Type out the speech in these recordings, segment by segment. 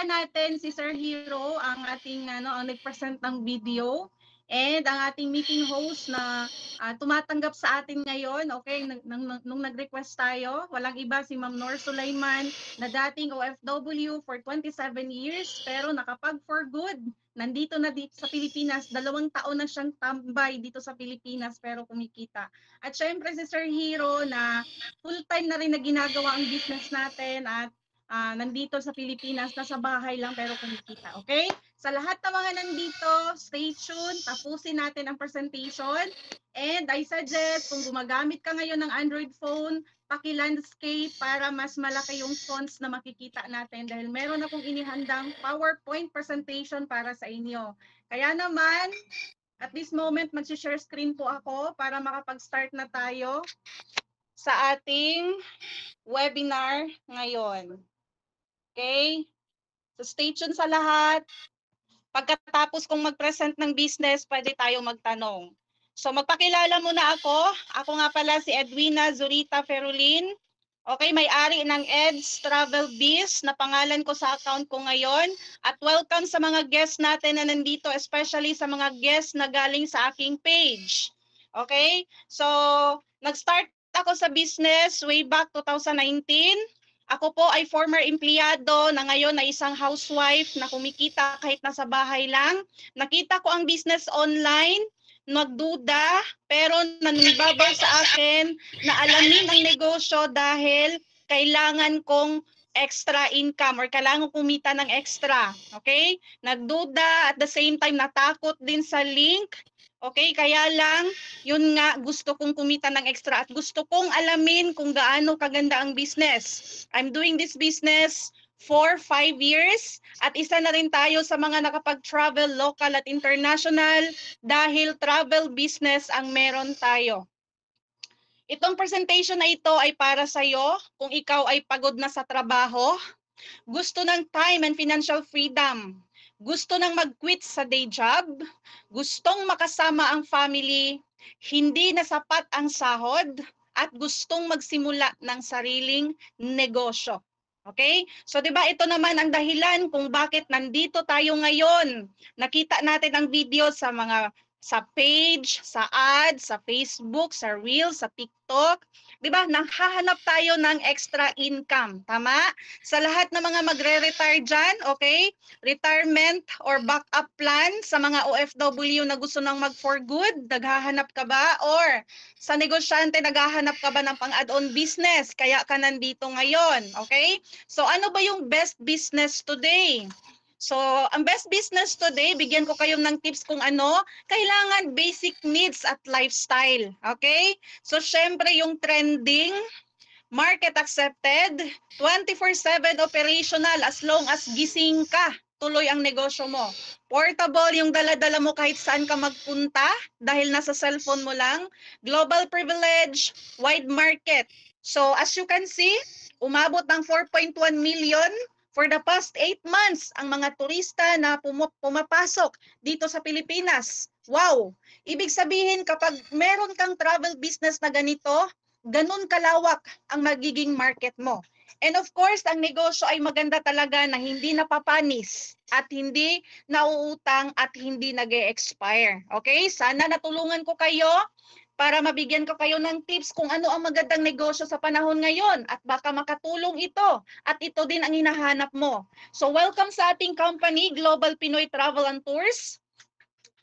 palakpakan natin si Sir Hero, ang ating ang nag-present ng video, and ang ating meeting host na tumatanggap sa atin ngayon. Okay, nung nag-request tayo, walang iba si Ma'am Nor Sulaiman, na dating OFW for 27 years pero nakapag for good. Nandito na dito sa Pilipinas, 2 taon na siyang tambay dito sa Pilipinas pero kumikita. At syempre si Sir Hero na full-time na rin na ginagawa ang business natin at nandito sa Pilipinas, nasa bahay lang pero kumikita. Okay? Sa lahat ng mga nandito, stay tuned, tapusin natin ang presentation. And I suggest, kung gumagamit ka ngayon ng Android phone, paki-landscape para mas malaki yung fonts na makikita natin dahil meron akong inihandang PowerPoint presentation para sa inyo. Kaya naman, at this moment, mag-share screen po ako para makapag-start na tayo sa ating webinar ngayon. Okay? So stay tuned sa lahat. Pagkatapos kong mag-present ng business, pwede tayo magtanong. So magpakilala muna ako. Ako nga pala si Edwina Zurita Ferulin. Okay, may-ari ng Ed's Travel Biz na pangalan ko sa account ko ngayon. At welcome sa mga guests natin na nandito, especially sa mga guests na galing sa aking page. Okay? So, nag-start ako sa business way back 2019. Ako po ay former empleyado na ngayon ay isang housewife na kumikita kahit nasa bahay lang. Nakita ko ang business online, nagduda, pero naninibabaw sa akin na alamin ang negosyo dahil kailangan kong extra income or kailangan kumita ng extra. Okay? Nagduda, at the same time natakot din sa link. Okay, kaya lang, yun nga, gusto kong kumita ng extra at gusto kong alamin kung gaano kaganda ang business. I'm doing this business for 5 years at isa na rin tayo sa mga nakapag-travel local at international dahil travel business ang meron tayo. Itong presentation na ito ay para sa iyo kung ikaw ay pagod na sa trabaho, gusto ng time and financial freedom, gusto nang mag-quit sa day job, gustong makasama ang family, hindi na sapat ang sahod, at gustong magsimula ng sariling negosyo. Okay? So 'di ba ito naman ang dahilan kung bakit nandito tayo ngayon. Nakita natin ang video sa page, sa ads, sa Facebook, sa Reels, sa TikTok. 'Di ba? Nanghahanap tayo ng extra income, tama? Sa lahat ng mga magre-retire diyan, okay? Retirement or backup plan sa mga OFW na gusto nang mag for good, naghahanap ka ba? Or sa negosyante, naghahanap ka ba ng pang-add-on business? Kaya ka nandito ngayon, okay? So ano ba yung best business today? So, ang best business today, bigyan ko kayo ng tips kung ano, kailangan basic needs at lifestyle. Okay? So, syempre yung trending, market accepted, 24/7 operational as long as gising ka, tuloy ang negosyo mo. Portable yung dala-dala mo kahit saan ka magpunta dahil nasa cellphone mo lang. Global privilege, wide market. So, as you can see, umabot ng 4.1 million for the past 8 months ang mga turista na pumapasok dito sa Pilipinas. Wow! Ibig sabihin kapag meron kang travel business na ganito, ganun kalawak ang magiging market mo. And of course, ang negosyo ay maganda talaga na hindi napapanis at hindi nauutang at hindi nag-e-expire. Okay? Sana natulungan ko kayo para mabigyan ko kayo ng tips kung ano ang magandang negosyo sa panahon ngayon at baka makatulong ito at ito din ang hinahanap mo. So welcome sa ating company, Global Pinoy Travel and Tours.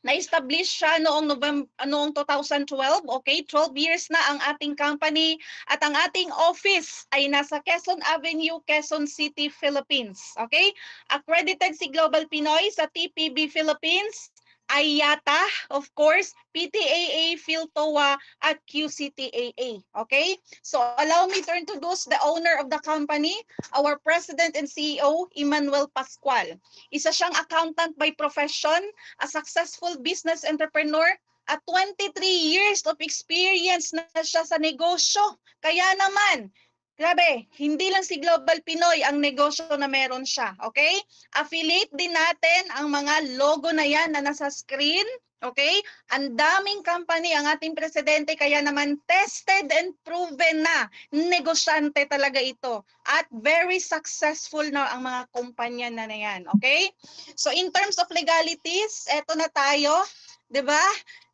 Na-establish siya noong 2012, okay? 12 years na ang ating company at ang ating office ay nasa Quezon Avenue, Quezon City, Philippines, okay? Accredited si Global Pinoy sa TPB Philippines, IATA, of course, PTAA, PhilToa, at QCTAA. Okay? So allow me to introduce the owner of the company, our President and CEO, Emmanuel Pascual. Isa siyang accountant by profession, a successful business entrepreneur, at 23 years of experience na siya sa negosyo. Kaya naman, Grabe, hindi lang si Global Pinoy ang negosyo na meron siya, okay? Affiliate din natin ang mga logo na yan na nasa screen, okay? Ang daming company ang ating presidente, kaya naman tested and proven na negosyante talaga ito. At very successful na ang mga kumpanya na yan, okay? So in terms of legalities, eto na tayo, 'di ba?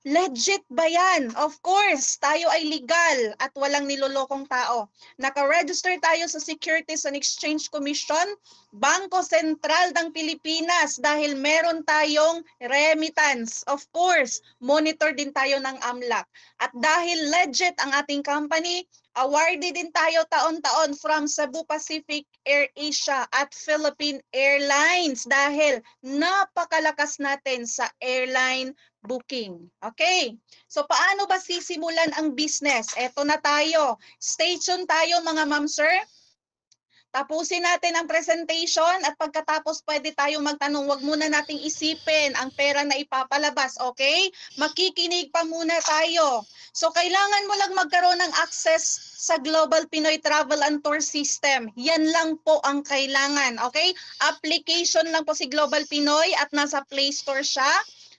Legit ba yan? Of course, tayo ay legal at walang nilolokong tao. Naka-register tayo sa Securities and Exchange Commission, Bangko Sentral ng Pilipinas dahil meron tayong remittance. Of course, monitor din tayo ng AMLAC. At dahil legit ang ating company, awarded din tayo taon-taon from Cebu Pacific, Air Asia at Philippine Airlines dahil napakalakas natin sa airline booking. Okay? So paano ba sisimulan ang business? Eto na tayo. Stay tuned tayo mga ma'am sir. Tapusin natin ang presentation at pagkatapos pwede tayo magtanong. Huwag muna nating isipin ang pera na ipapalabas, okay? Makikinig pa muna tayo. So kailangan mo lang magkaroon ng access sa Global Pinoy Travel and Tour System. Yan lang po ang kailangan, okay? Application lang po si Global Pinoy at nasa Play Store siya.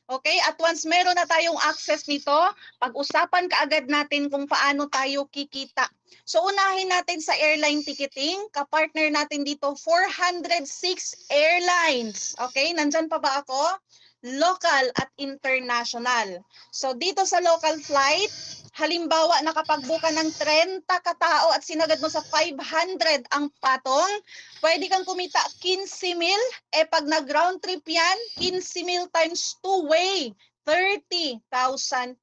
Okay? At once meron na tayong access nito, pag-usapan kaagad natin kung paano tayo kikita. So unahin natin sa airline ticketing, kapartner natin dito 406 airlines. Okay? Nandyan pa ba ako? Local at international. So dito sa local flight, halimbawa nakapag-book ka ng 30 katao at sinagad mo sa 500 ang patong, pwede kang kumita 15,000. Pag nag-round trip yan, 15,000 times 2-way, 30,000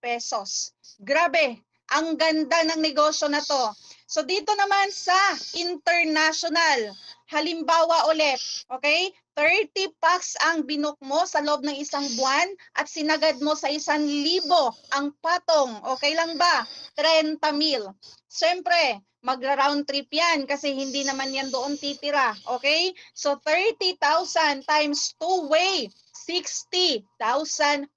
pesos. Grabe, ang ganda ng negosyo na to. So dito naman sa international, halimbawa ulit, okay? 30 packs ang binook mo sa loob ng isang buwan at sinagad mo sa 1,000 ang patong. Okay lang ba? 30,000. Siyempre, magra-round trip yan kasi hindi naman yan doon titira. Okay? So 30,000 times 2-way, 60,000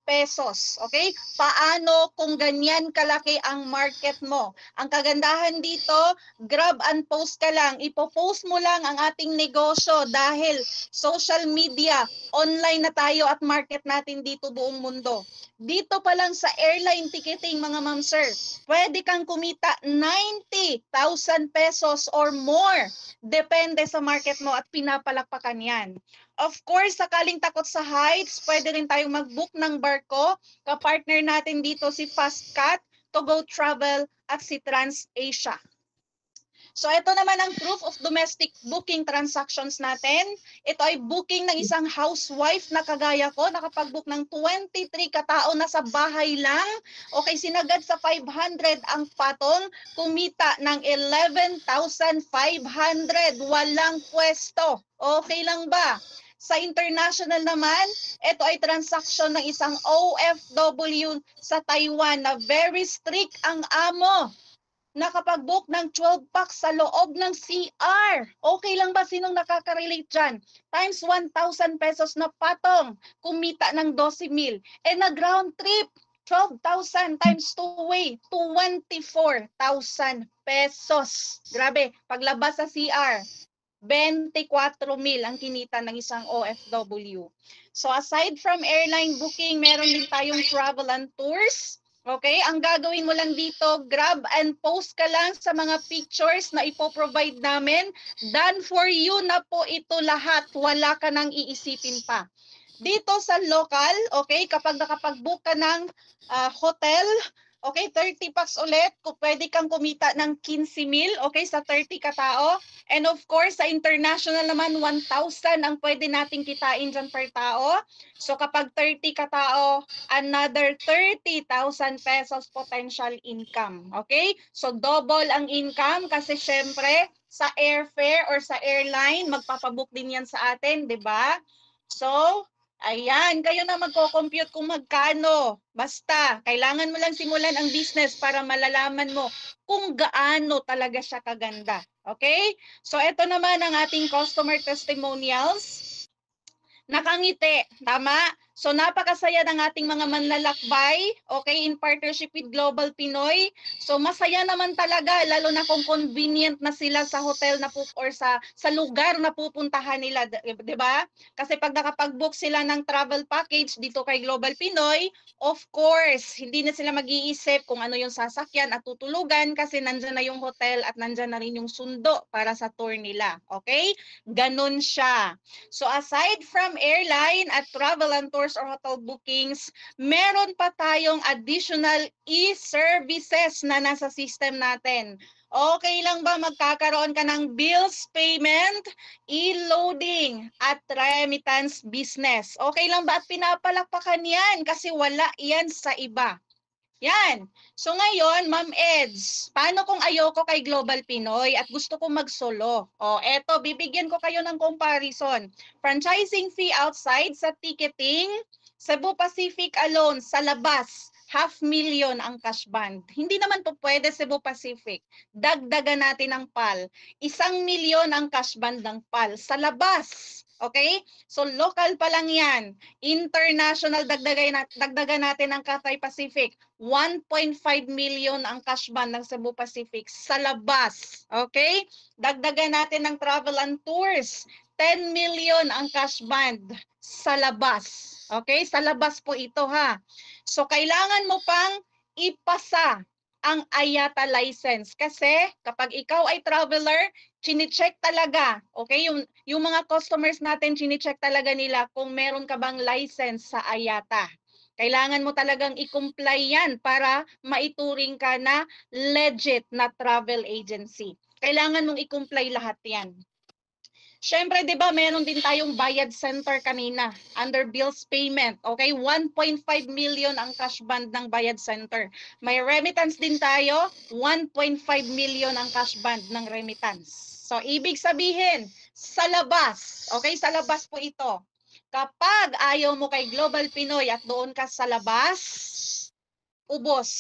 pesos. Okay? Paano kung ganyan kalaki ang market mo? Ang kagandahan dito, grab and post ka lang. Ipopost mo lang ang ating negosyo dahil social media, online na tayo at market natin dito buong mundo. Dito pa lang sa airline ticketing mga ma'am sir, pwede kang kumita 90,000 pesos or more. Depende sa market mo at pinapalakpakan yan. Of course, sakaling takot sa heights, pwede rin tayong mag-book ng barko. Kapartner natin dito si Fastcat, Togo Travel at si TransAsia. So ito naman ang proof of domestic booking transactions natin. Ito ay booking ng isang housewife na kagaya ko, nakapag-book ng 23 katao na sa bahay lang. Okay, sinagad sa 500 ang patong, kumita ng 11,500. Walang pwesto. Okay lang ba? Sa international naman, ito ay transaction ng isang OFW sa Taiwan na very strict ang amo. Nakapag-book ng 12 packs sa loob ng CR. Okay lang ba? Sinong nakaka-relate dyan? Times 1,000 pesos na patong, kumita ng 12,000. Nag-round trip, 12,000 times 2-way, 24,000 pesos. Grabe, paglabas sa CR, 24,000 ang kinita ng isang OFW. So aside from airline booking, meron din tayong travel and tours. Okay, ang gagawin mo lang dito, grab and post ka lang sa mga pictures na ipoprovide namin. Done for you na po ito lahat. Wala ka nang iisipin pa. Dito sa local, okay, kapag nakapag-book ka ng hotel, okay, 30 packs ulit, pwede kang kumita ng 15,000, okay, sa 30 katao. And of course, sa international naman, 1,000 ang pwede nating kitain dyan per tao. So kapag 30 katao, another 30,000 pesos potential income. Okay? So double ang income kasi syempre sa airfare or sa airline, magpapabook din yan sa atin, di ba? So, ayan, kayo na magko-compute kung magkano. Basta, kailangan mo lang simulan ang business para malalaman mo kung gaano talaga siya kaganda. Okay? So, ito naman ang ating customer testimonials. Nakangiti, tama? So napakasaya ng ating mga manlalakbay, okay, in partnership with Global Pinoy. So masaya naman talaga, lalo na kung convenient na sila sa hotel na or sa lugar na pupuntahan nila, 'di ba? Kasi pag nakapag-book sila ng travel package dito kay Global Pinoy, of course, hindi na sila mag-iisip kung ano yung sasakyan at tutulugan kasi nandyan na yung hotel at nandyan na rin yung sundo para sa tour nila. Okay? Ganun siya. So aside from airline at travel and tours or hotel bookings, meron pa tayong additional e-services na nasa system natin. Okay lang ba magkakaroon ka ng bills payment, e-loading at remittance business? Okay lang ba at pinapalakpakan yan kasi wala yan sa iba? Yan. So ngayon, Ma'am Eds, paano kung ayoko kay Global Pinoy at gusto ko magsolo? O eto, bibigyan ko kayo ng comparison. Franchising fee outside sa ticketing, Cebu Pacific alone sa labas, 500,000 ang cash band. Hindi naman to pwede Cebu Pacific. Dagdagan natin ang PAL. 1,000,000 ang cash band ng PAL sa labas. Okay? So local pa lang yan. International, dagdagan natin ang Cathay Pacific. 1.5 million ang cash band ng Cebu Pacific sa labas. Okay? Dagdagan natin ng travel and tours. 10 million ang cash band sa labas. Okay? Sa labas po ito ha. So kailangan mo pang ipasa ang IATA license kasi kapag ikaw ay traveler, chine-check talaga, okay? Yung mga customers natin, chine-check talaga nila kung meron ka bang license sa IATA. Kailangan mo talagang i-comply yan para maituring ka na legit na travel agency. Kailangan mong i-comply lahat yan. Siyempre, di ba, meron din tayong bayad center kanina under bills payment. Okay, 1.5 million ang cash band ng bayad center. May remittance din tayo, 1.5 million ang cash band ng remittance. So, ibig sabihin, sa labas, okay, sa labas po ito. Kapag ayaw mo kay Global Pinoy at doon ka sa labas, ubos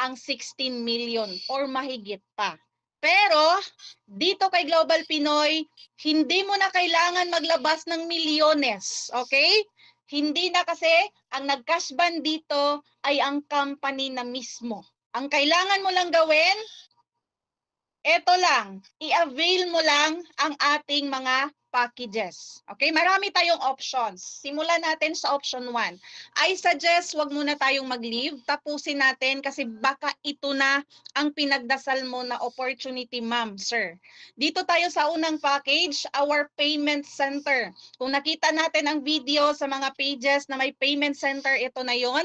ang 16 million or mahigit pa. Pero dito kay Global Pinoy, hindi mo na kailangan maglabas ng milyones, okay? Hindi na kasi ang nag-cash ban dito ay ang company na mismo. Ang kailangan mo lang gawin, eto lang, i-avail mo lang ang ating mga packages. Okay, marami tayong options. Simulan natin sa option 1. I suggest wag muna tayong mag-leave. Tapusin natin kasi baka ito na ang pinagdasal mo na opportunity, ma'am, sir. Dito tayo sa unang package, our payment center. Kung nakita natin ang video sa mga pages na may payment center, ito na yon.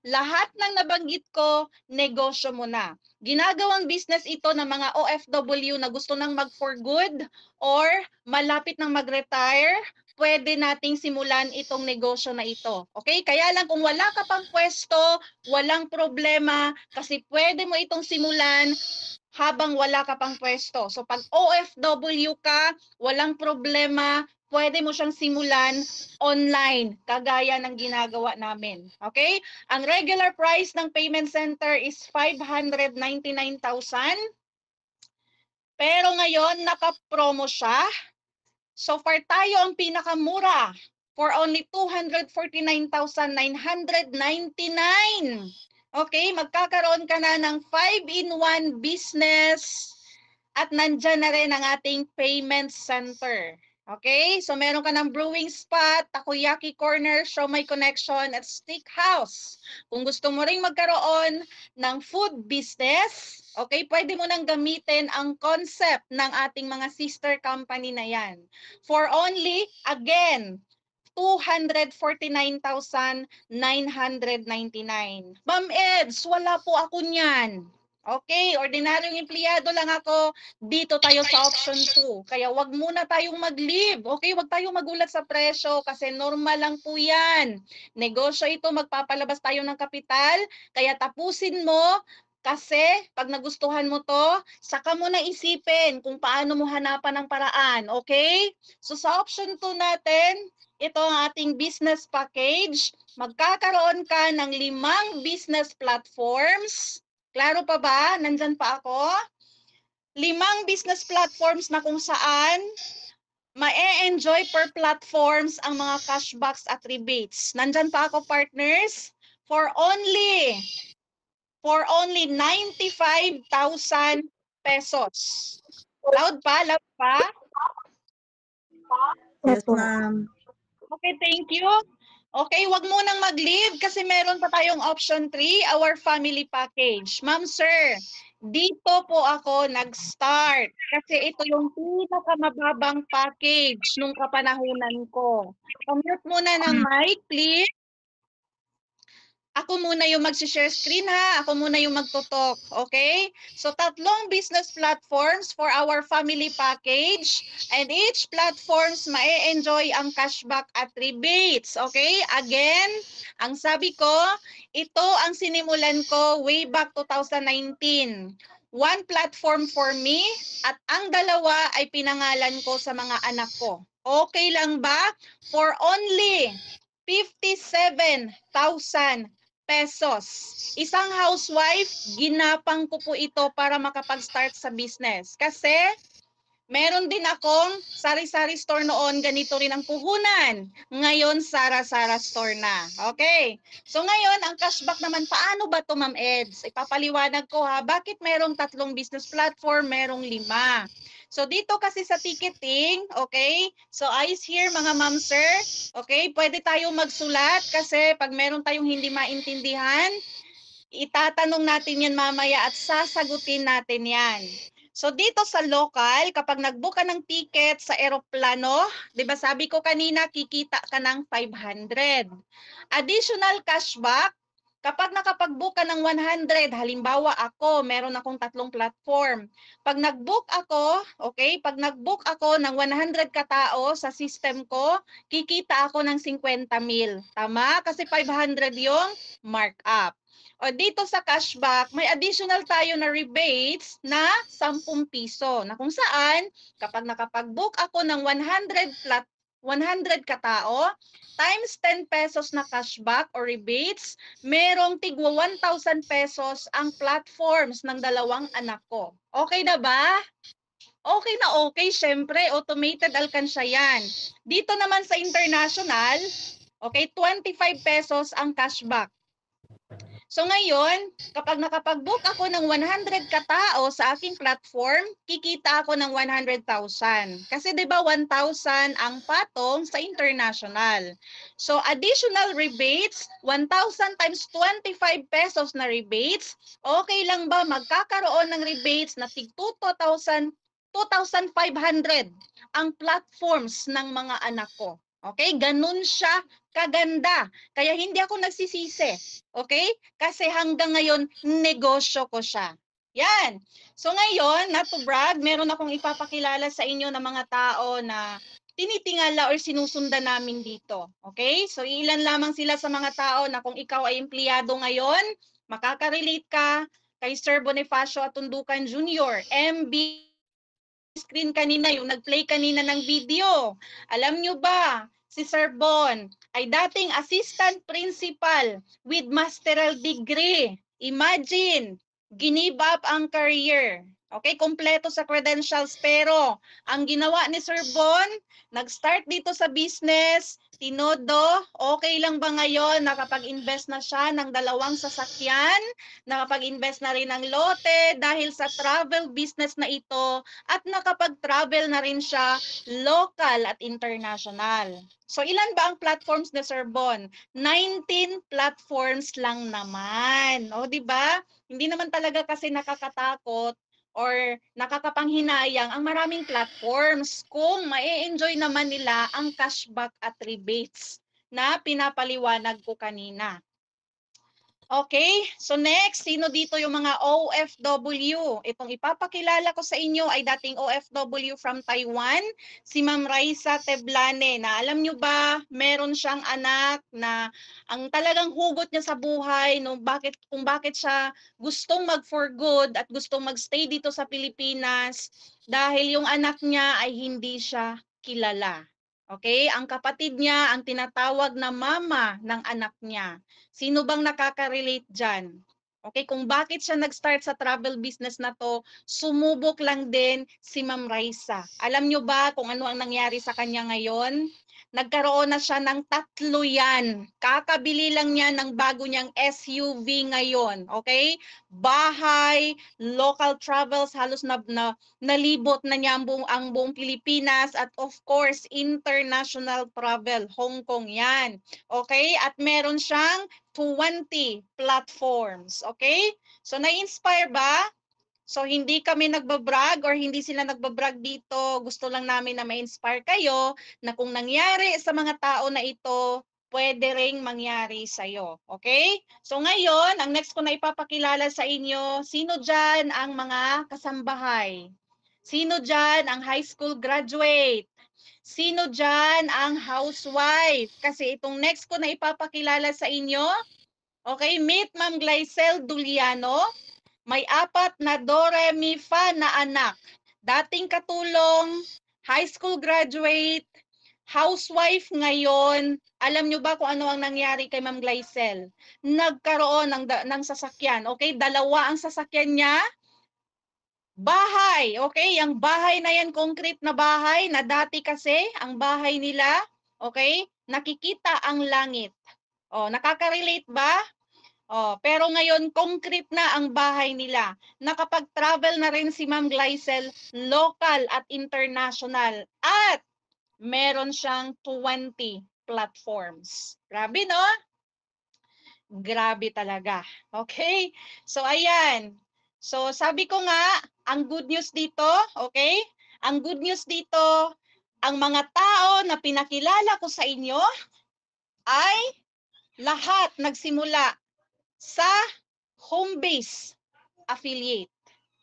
Lahat ng nabanggit ko, negosyo mo na. Ginagawang business ito ng mga OFW na gusto nang mag-for good or malapit nang mag-retire, pwede nating simulan itong negosyo na ito. Okay? Kaya lang kung wala ka pang pwesto, walang problema kasi pwede mo itong simulan habang wala ka pang pwesto. So pag OFW ka, walang problema, pwede mo siyang simulan online, kagaya ng ginagawa namin. Okay? Ang regular price ng payment center is 599,000. Pero ngayon, naka-promo siya. So far tayo ang pinakamura for only 249,999. Okay, magkakaroon ka na ng 5-in-1 business at nandyan na rin ang ating payment center. Okay, so meron ka ng brewing spot, takoyaki corner, siomai connection, at steakhouse. Kung gusto mo ring magkaroon ng food business, okay, pwede mo nang gamitin ang concept ng ating mga sister company na yan. For only, again, 249,999. Ma'am Eds, wala po ako niyan. Okay, ordinaryong empleyado lang ako. Dito tayo sa option 2. Kaya wag muna tayong mag-leave. Okay, wag tayong magulat sa presyo kasi normal lang po yan. Negosyo ito, magpapalabas tayo ng kapital. Kaya tapusin mo kasi pag nagustuhan mo to, saka mo na isipin kung paano mo hanapan ng paraan. Okay? So sa option 2 natin, ito ang ating business package. Magkakaroon ka ng 5 business platforms. Klaro pa ba? Nandyan pa ako? 5 business platforms na kung saan ma-enjoy per platforms ang mga cashbacks at rebates. Nandyan pa ako, partners, for only 95,000 pesos. Loud pa, loud pa. Yes, ma'am. Okay, thank you. Okay, wag munang mag-leave kasi meron pa tayong option 3, our family package. Ma'am, sir, dito po ako nag-start kasi ito yung pinakamababang package nung kapanahunan ko. Pamute muna ng mic, please. Ako muna yung mag-share screen ha. Ako muna yung magtutok. Okay? So, 3 business platforms for our family package. And each platforms ma-enjoy ang cashback at rebates. Okay? Again, ang sabi ko, ito ang sinimulan ko way back 2019. One platform for me at ang dalawa ay pinangalan ko sa mga anak ko. Okay lang ba? For only 57,000 pesos. Isang housewife, ginapang ko po ito para makapag-start sa business. Kasi meron din akong sari-sari store noon, ganito rin ang puhunan. Ngayon, Sara-Sara store na. Okay. So ngayon, ang cashback naman, paano ba to, Ma'am Eds? Ipapaliwanag ko ha, bakit merong 3 business platform, merong 5? So dito kasi sa ticketing, okay? So eyes here mga ma'am sir, okay? Pwede tayong magsulat kasi pag meron tayong hindi maintindihan, itatanong natin yan mamaya at sasagutin natin yan. So dito sa local, kapag nag-book ka ng ticket sa eroplano, 'di ba sabi ko kanina kikita ka ng 500. Additional cashback kapag nakapag-book ka ng 100, halimbawa ako, meron akong 3 platform. Pag nag-book ako, okay, pag nag-book ako ng 100 katao sa system ko, kikita ako ng 50,000. Tama? Kasi 500 yung markup. O dito sa cashback, may additional tayo na rebates na 10 piso na kung saan kapag nakapag-book ako ng 100 katao, times 10 pesos na cashback or rebates, merong tigwa 1,000 pesos ang platforms ng 2 anak ko. Okay na ba? Okay na okay, syempre, automated alkansya yan. Dito naman sa international, okay, 25 pesos ang cashback. So ngayon, kapag nakapag-book ako ng 100 katao sa aking platform, kikita ako ng 100,000. Kasi 'di ba 1,000 ang patong sa international. So additional rebates, 1,000 times 25 pesos na rebates, okay lang ba magkakaroon ng rebates na tig 2,500 ang platforms ng mga anak ko. Okay? Ganun siya kaganda. Kaya hindi ako nagsisisi. Okay? Kasi hanggang ngayon, negosyo ko siya. Yan. So ngayon, not to brag, meron akong ipapakilala sa inyo ng mga tao na tinitingala or sinusundan namin dito. Okay? So ilan lamang sila sa mga tao na kung ikaw ay empleyado ngayon, makaka-relate ka kay Sir Bonifacio Atundukan Jr., MB screen kanina, yung nag-play kanina ng video. Alam nyo ba, si Sir Bon ay dating assistant principal with masteral degree. Imagine, give up ang career. Okay, kompleto sa credentials pero ang ginawa ni Sir Bon, nag-start dito sa business, tinodo, okay lang ba ngayon nakapag-invest na siya ng 2 sasakyan, nakapag-invest na rin ng lote dahil sa travel business na ito at nakapag-travel na rin siya local at international. So ilan ba ang platforms ni Sir Bon? 19 platforms lang naman. O di ba? Hindi naman talaga kasi nakakatakot or nakakapanghinayang ang maraming platforms kung ma-enjoy naman nila ang cashback at rebates na pinapaliwanag ko kanina. Okay, so next, sino dito yung mga OFW? Itong ipapakilala ko sa inyo ay dating OFW from Taiwan, si Ma'am Raisa Teblane, na alam nyo ba, meron siyang anak na ang talagang hugot niya sa buhay, no, kung bakit siya gustong mag-for good at gustong magstay dito sa Pilipinas dahil yung anak niya ay hindi siya kilala. Okay, ang kapatid niya ang tinatawag na mama ng anak niya. Sino bang nakaka-relate dyan? Okay, kung bakit siya nag-start sa travel business na to, sumubok lang din si Ma'am Raisa. Alam nyo ba kung ano ang nangyari sa kanya ngayon? Nagkaroon na siya ng 3 yan. Kakabili lang niya ng bago niyang SUV ngayon. Okay? Bahay, local travels, halos nalibot na niya ang buong Pilipinas at of course, international travel. Hong Kong yan. Okay? At meron siyang 20 platforms. Okay? So, na-inspire ba? So, hindi kami nagbabrag or hindi sila nagbabrag dito. Gusto lang namin na ma-inspire kayo na kung nangyari sa mga tao na ito, pwede ring mangyari sa'yo. Okay? So, ngayon, ang next ko na ipapakilala sa inyo, sino dyan ang mga kasambahay? Sino dyan ang high school graduate? Sino dyan ang housewife? Kasi itong next ko na ipapakilala sa inyo, okay, meet Ma'am Glycel Duliano, may 4 na Do, Re, Mi, Fa na anak. Dating katulong, high school graduate, housewife ngayon. Alam nyo ba kung ano ang nangyari kay Ma'am Glycel? Nagkaroon ng sasakyan. Okay, 2 ang sasakyan niya. Bahay, okay? Yung bahay na yan, concrete na bahay na dati kasi ang bahay nila, okay? Nakikita ang langit. Oh, nakaka-relate ba? Oh, pero ngayon concrete na ang bahay nila. Nakapag-travel na rin si Ma'am Glycel, local at international. At meron siyang 20 platforms. Grabe, no? Grabe talaga. Okay? So, ayan. So, sabi ko nga, ang good news dito, okay? Ang good news dito, ang mga tao na pinakilala ko sa inyo ay lahat nagsimula sa home base affiliate.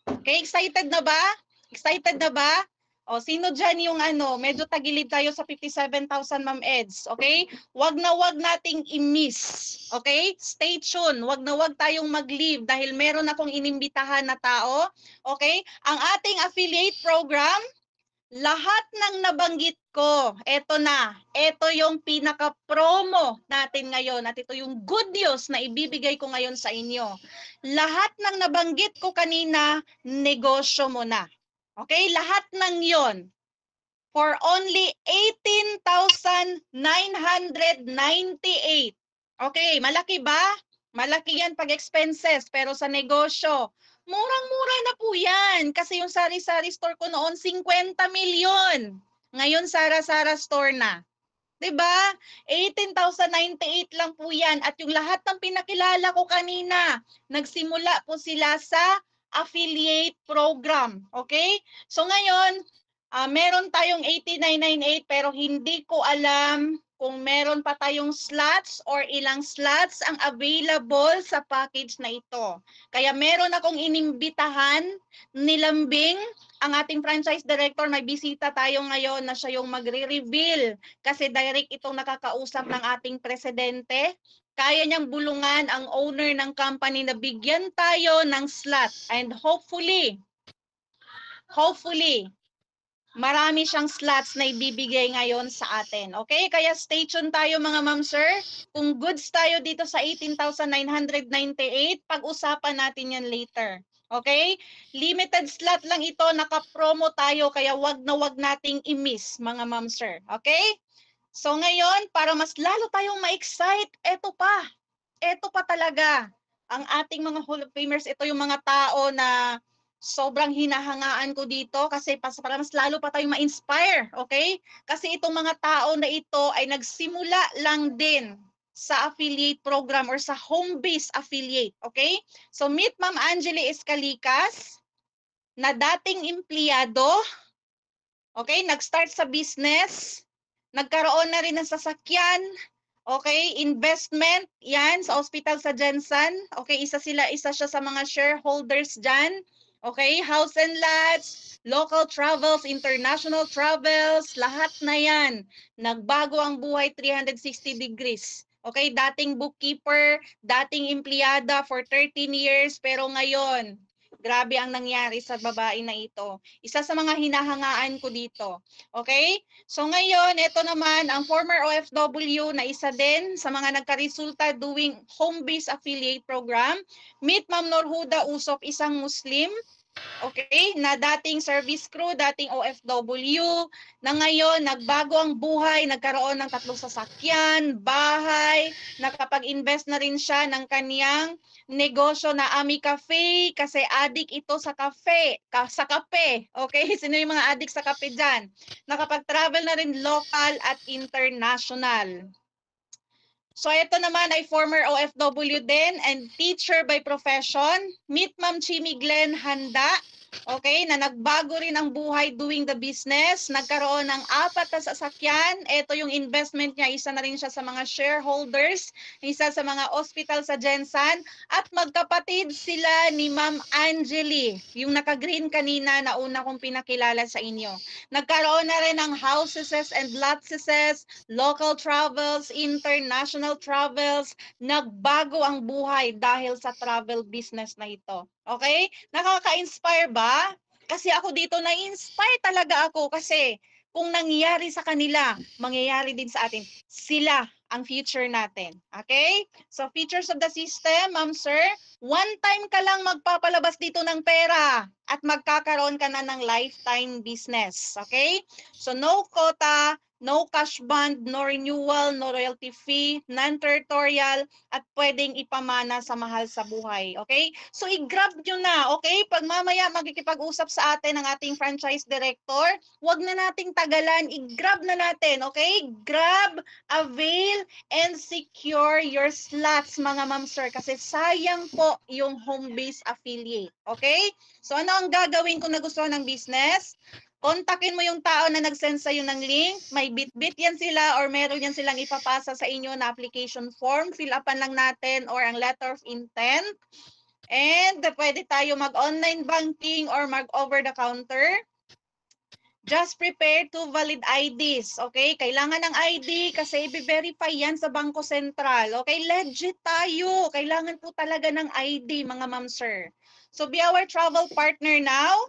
Okay, excited na ba? Excited na ba? O, sino dyan yung medyo tagilid tayo sa 57,000 Ma'am Eds. Okay? Wag na wag nating i-miss. Okay? Stay tuned. Wag na wag tayong mag-leave dahil meron akong inimbitahan na tao. Okay? Ang ating affiliate program, lahat ng nabanggit ko, eto na. Eto yung pinaka-promo natin ngayon at ito yung good news na ibibigay ko ngayon sa inyo. Lahat ng nabanggit ko kanina, negosyo mo na. Okay? Lahat ng yon for only 18,998. Okay, malaki ba? Malaki yan pag expenses, pero sa negosyo, murang-mura na po yan. Kasi yung sari-sari store ko noon, 50 milyon. Ngayon, Sara-Sara store na. Diba? 18,098 lang po yan. At yung lahat ng pinakilala ko kanina, nagsimula po sila sa affiliate program. Okay? So ngayon, meron tayong 8998 pero hindi ko alam kung meron pa tayong slots or ilang slots ang available sa package na ito. Kaya meron akong inimbitahan, nilambing, ang ating franchise director, may bisita tayo ngayon na siya yung magre-reveal kasi direct itong nakakausap ng ating presidente. Kaya niyang bulungan ang owner ng company na bigyan tayo ng slot and hopefully, marami siyang slots na ibibigay ngayon sa atin. Okay? Kaya stay tuned tayo mga ma'am sir. Kung goods tayo dito sa 18,998, pag-usapan natin yan later. Okay? Limited slot lang ito, naka-promo tayo, kaya wag na wag nating i-miss mga ma'am sir. Okay? So ngayon, para mas lalo tayong ma-excite, eto pa talaga. Ang ating mga Hall of Famers, ito yung mga tao na sobrang hinahangaan ko dito kasi para mas lalo pa tayong ma-inspire, okay? Kasi itong mga tao na ito ay nagsimula lang din sa affiliate program or sa home-based affiliate, okay? So meet Ma'am Angeli Escalicas, na dating empleyado, okay? Nag-start sa business, nagkaroon na rin ng sasakyan, okay? Investment, yan, sa hospital sa Jensen, okay? Isa siya sa mga shareholders dyan. Okay, house and lots, local travels, international travels, lahat na yan. Nagbago ang buhay 360 degrees. Okay, dating bookkeeper, dating empleyada for 13 years, pero ngayon, Grabe ang nangyari sa babae na ito. Isa sa mga hinahangaan ko dito. Okay? So ngayon, ito naman ang former OFW na isa din sa mga nagkaresulta doing home-based affiliate program. Meet Ma'am Norhuda Usop, isang Muslim. Okay, na dating service crew, dating OFW, na ngayon nagbago ang buhay, nagkaroon ng 3 sasakyan, bahay, nakapag-invest na rin siya ng kaniyang negosyo na Ami Cafe kasi adik ito sa kape, sa kape. Okay, sino yung mga adik sa kape diyan? Nakapag-travel na rin local at international. So ito naman ay former OFW din and teacher by profession. Meet Ma'am Chimi Glenn Handa. Okay, na nagbago rin ang buhay doing the business. Nagkaroon ng 4 na sasakyan. Ito yung investment niya. Isa na rin siya sa mga shareholders. Isa sa mga hospital sa Gensan. At magkapatid sila ni Ma'am Angeli. Yung naka-green kanina na una kong pinakilala sa inyo. Nagkaroon na rin ng houses and lotses, local travels, international travels. Nagbago ang buhay dahil sa travel business na ito. Okay? Nakaka-inspire ba? Kasi ako dito na-inspire talaga ako kasi kung nangyari sa kanila, mangyayari din sa atin. Sila ang future natin. Okay? So features of the system, ma'am sir, one time ka lang magpapalabas dito ng pera at magkakaroon ka na ng lifetime business. Okay? So no quota, no cash bond, no renewal, no royalty fee, non-territorial, at pwedeng ipamana sa mahal sa buhay. Okay? So i-grab nyo na. Okay? Pag mamaya magkikipag-usap sa atin ang ating franchise director, wag na nating tagalan. I-grab na natin. Okay? Grab, avail, and secure your slots mga ma'am sir. Kasi sayang po yung home-based affiliate. Okay? So ano ang gagawin kung nagustuhan ng business? Kontakin mo yung tao na nag-send sa'yo ng link. May Bitbit yan sila or meron yan silang ipapasa sa inyo na application form. Fill upan lang natin or ang letter of intent. And pwede tayo mag-online banking or mag-over-the-counter. Just prepare 2 valid IDs. Okay? Kailangan ng ID kasi i-verify yan sa Bangko Sentral. Okay? Legit tayo. Kailangan po talaga ng ID, mga ma'am sir. So be our travel partner now.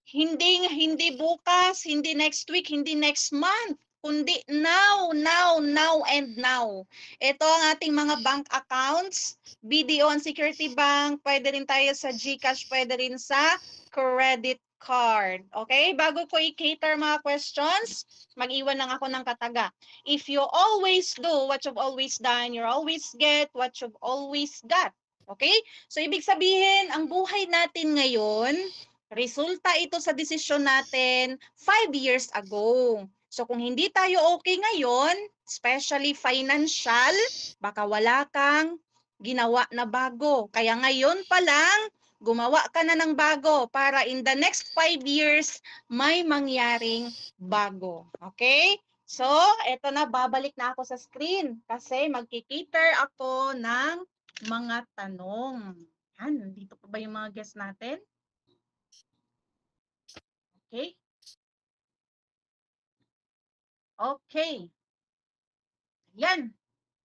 Hindi bukas, hindi next week, hindi next month, kundi now, and now. Ito ang ating mga bank accounts, BDO and Security Bank, pwede rin tayo sa GCash, pwede rin sa credit card. Okay? Bago ko i-cater mga questions, mag-iwan lang ako ng kataga. If you always do what you've always done, you always get what you've always got. Okay? So, ibig sabihin, ang buhay natin ngayon, resulta ito sa desisyon natin 5 years ago. So kung hindi tayo okay ngayon, especially financial, baka wala kang ginawa na bago. Kaya ngayon pa lang, gumawa ka na ng bago para in the next 5 years, may mangyaring bago. Okay? So, eto na, babalik na ako sa screen kasi magkikater ako ng mga tanong. Yan, nandito pa ba yung mga guests natin? Okay? Okay. Yan.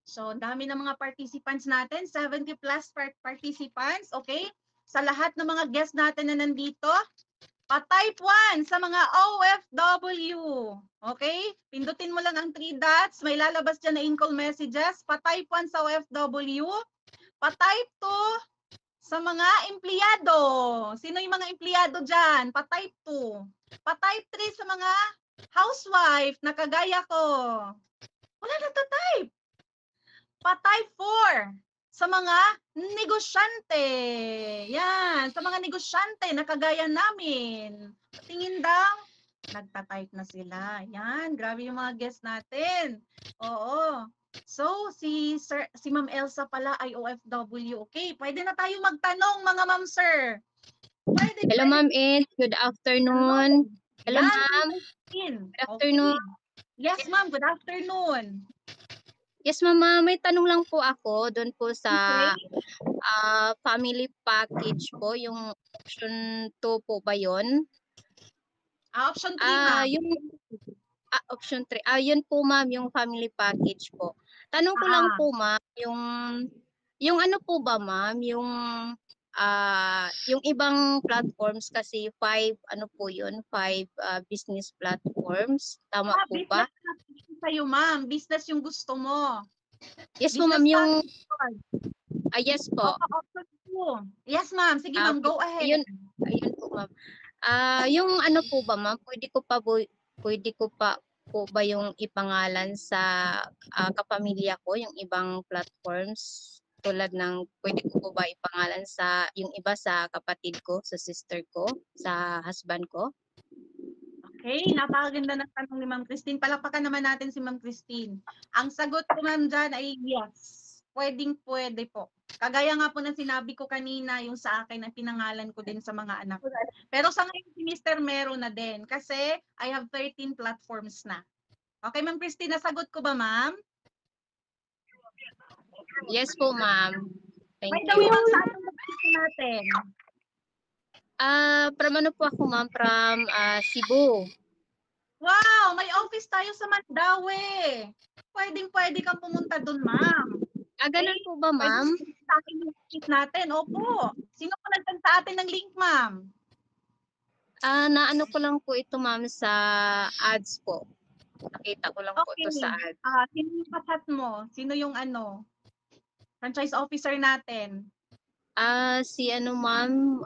So, dami ng mga participants natin. 70 plus participants. Okay? Sa lahat ng mga guests natin na nandito, pa-type 1 sa mga OFW. Okay? Pindutin mo lang ang 3 dots. May lalabas dyan na in-call messages. Pa-type 1 sa OFW. Pa-type 2 sa mga empleyado. Sino yung mga empleyado dyan? Pa-type 2. Pa-type 3 sa mga housewife na kagaya ko. Wala nagta-type. Pa-type 4 sa mga negosyante. Yan, sa mga negosyante na kagaya namin. Tingin daw, nagta-type na sila. Yan, grabe yung mga guests natin. Oo. So, si Ma'am Elsa pala ay OFW. Okay, pwede na tayo magtanong mga ma'am sir. Pwede. Hello, Ma'am Ed. Good afternoon. Hello, ma'am. Good afternoon. Yes, ma'am. Good afternoon. Yes, ma'am. May tanong lang po ako doon po sa family package po. Yung option 2 po ba yun? Option 3, ma'am. Option 3. Yun po, ma'am, yung family package po. Tanong ko lang po, ma'am, yung ano po ba, ma'am, yung yung ibang platforms kasi 5 ano po yun, 5 business platforms. Tama po ba? Business na sa'yo, ma'am. Business yung gusto mo. Yes po, Business ma'am. Yung, package. yes po. Option 2. Yes, ma'am. Sige, ma'am. Go ahead. Ayun po, ma'am. Yung ano po ba, ma'am? Pwede ko pa po ba yung ipangalan sa kapamilya ko, yung ibang platforms? Tulad ng, pwede ko po ba ipangalan sa, yung iba sa kapatid ko, sa sister ko, sa husband ko? Okay, napakaganda ng tanong ni Ma'am Christine. Palakpakan naman natin si Ma'am Christine. Ang sagot ko, ma'am, dyan ay yes. Pwedeng-pwede po. Kagaya nga po ng sinabi ko kanina, yung sa akin na pinangalan ko din sa mga anak ko. Pero sa ngayon, si Mr. meron na din kasi I have 13 platforms na. Okay, Ma'am Christine, nasagot ko ba, ma'am? Yes po, ma'am. Thank By the way, you. ma'am, saan ang mag-gusto natin? From ano po ako, ma'am? From Cebu. Wow, may office tayo sa Mandaue. Pwedeng-pwede kang pumunta doon, ma'am. Ganun po ba, ma'am? Pwede sa akin yung link natin. Opo. Sino po nagtan sa atin ng link, ma'am? Naano ko lang po ito, ma'am, sa ads po. Nakita ko lang po ito sa ads. Sino yung chat mo? Sino yung franchise officer natin? Si ano, ma'am,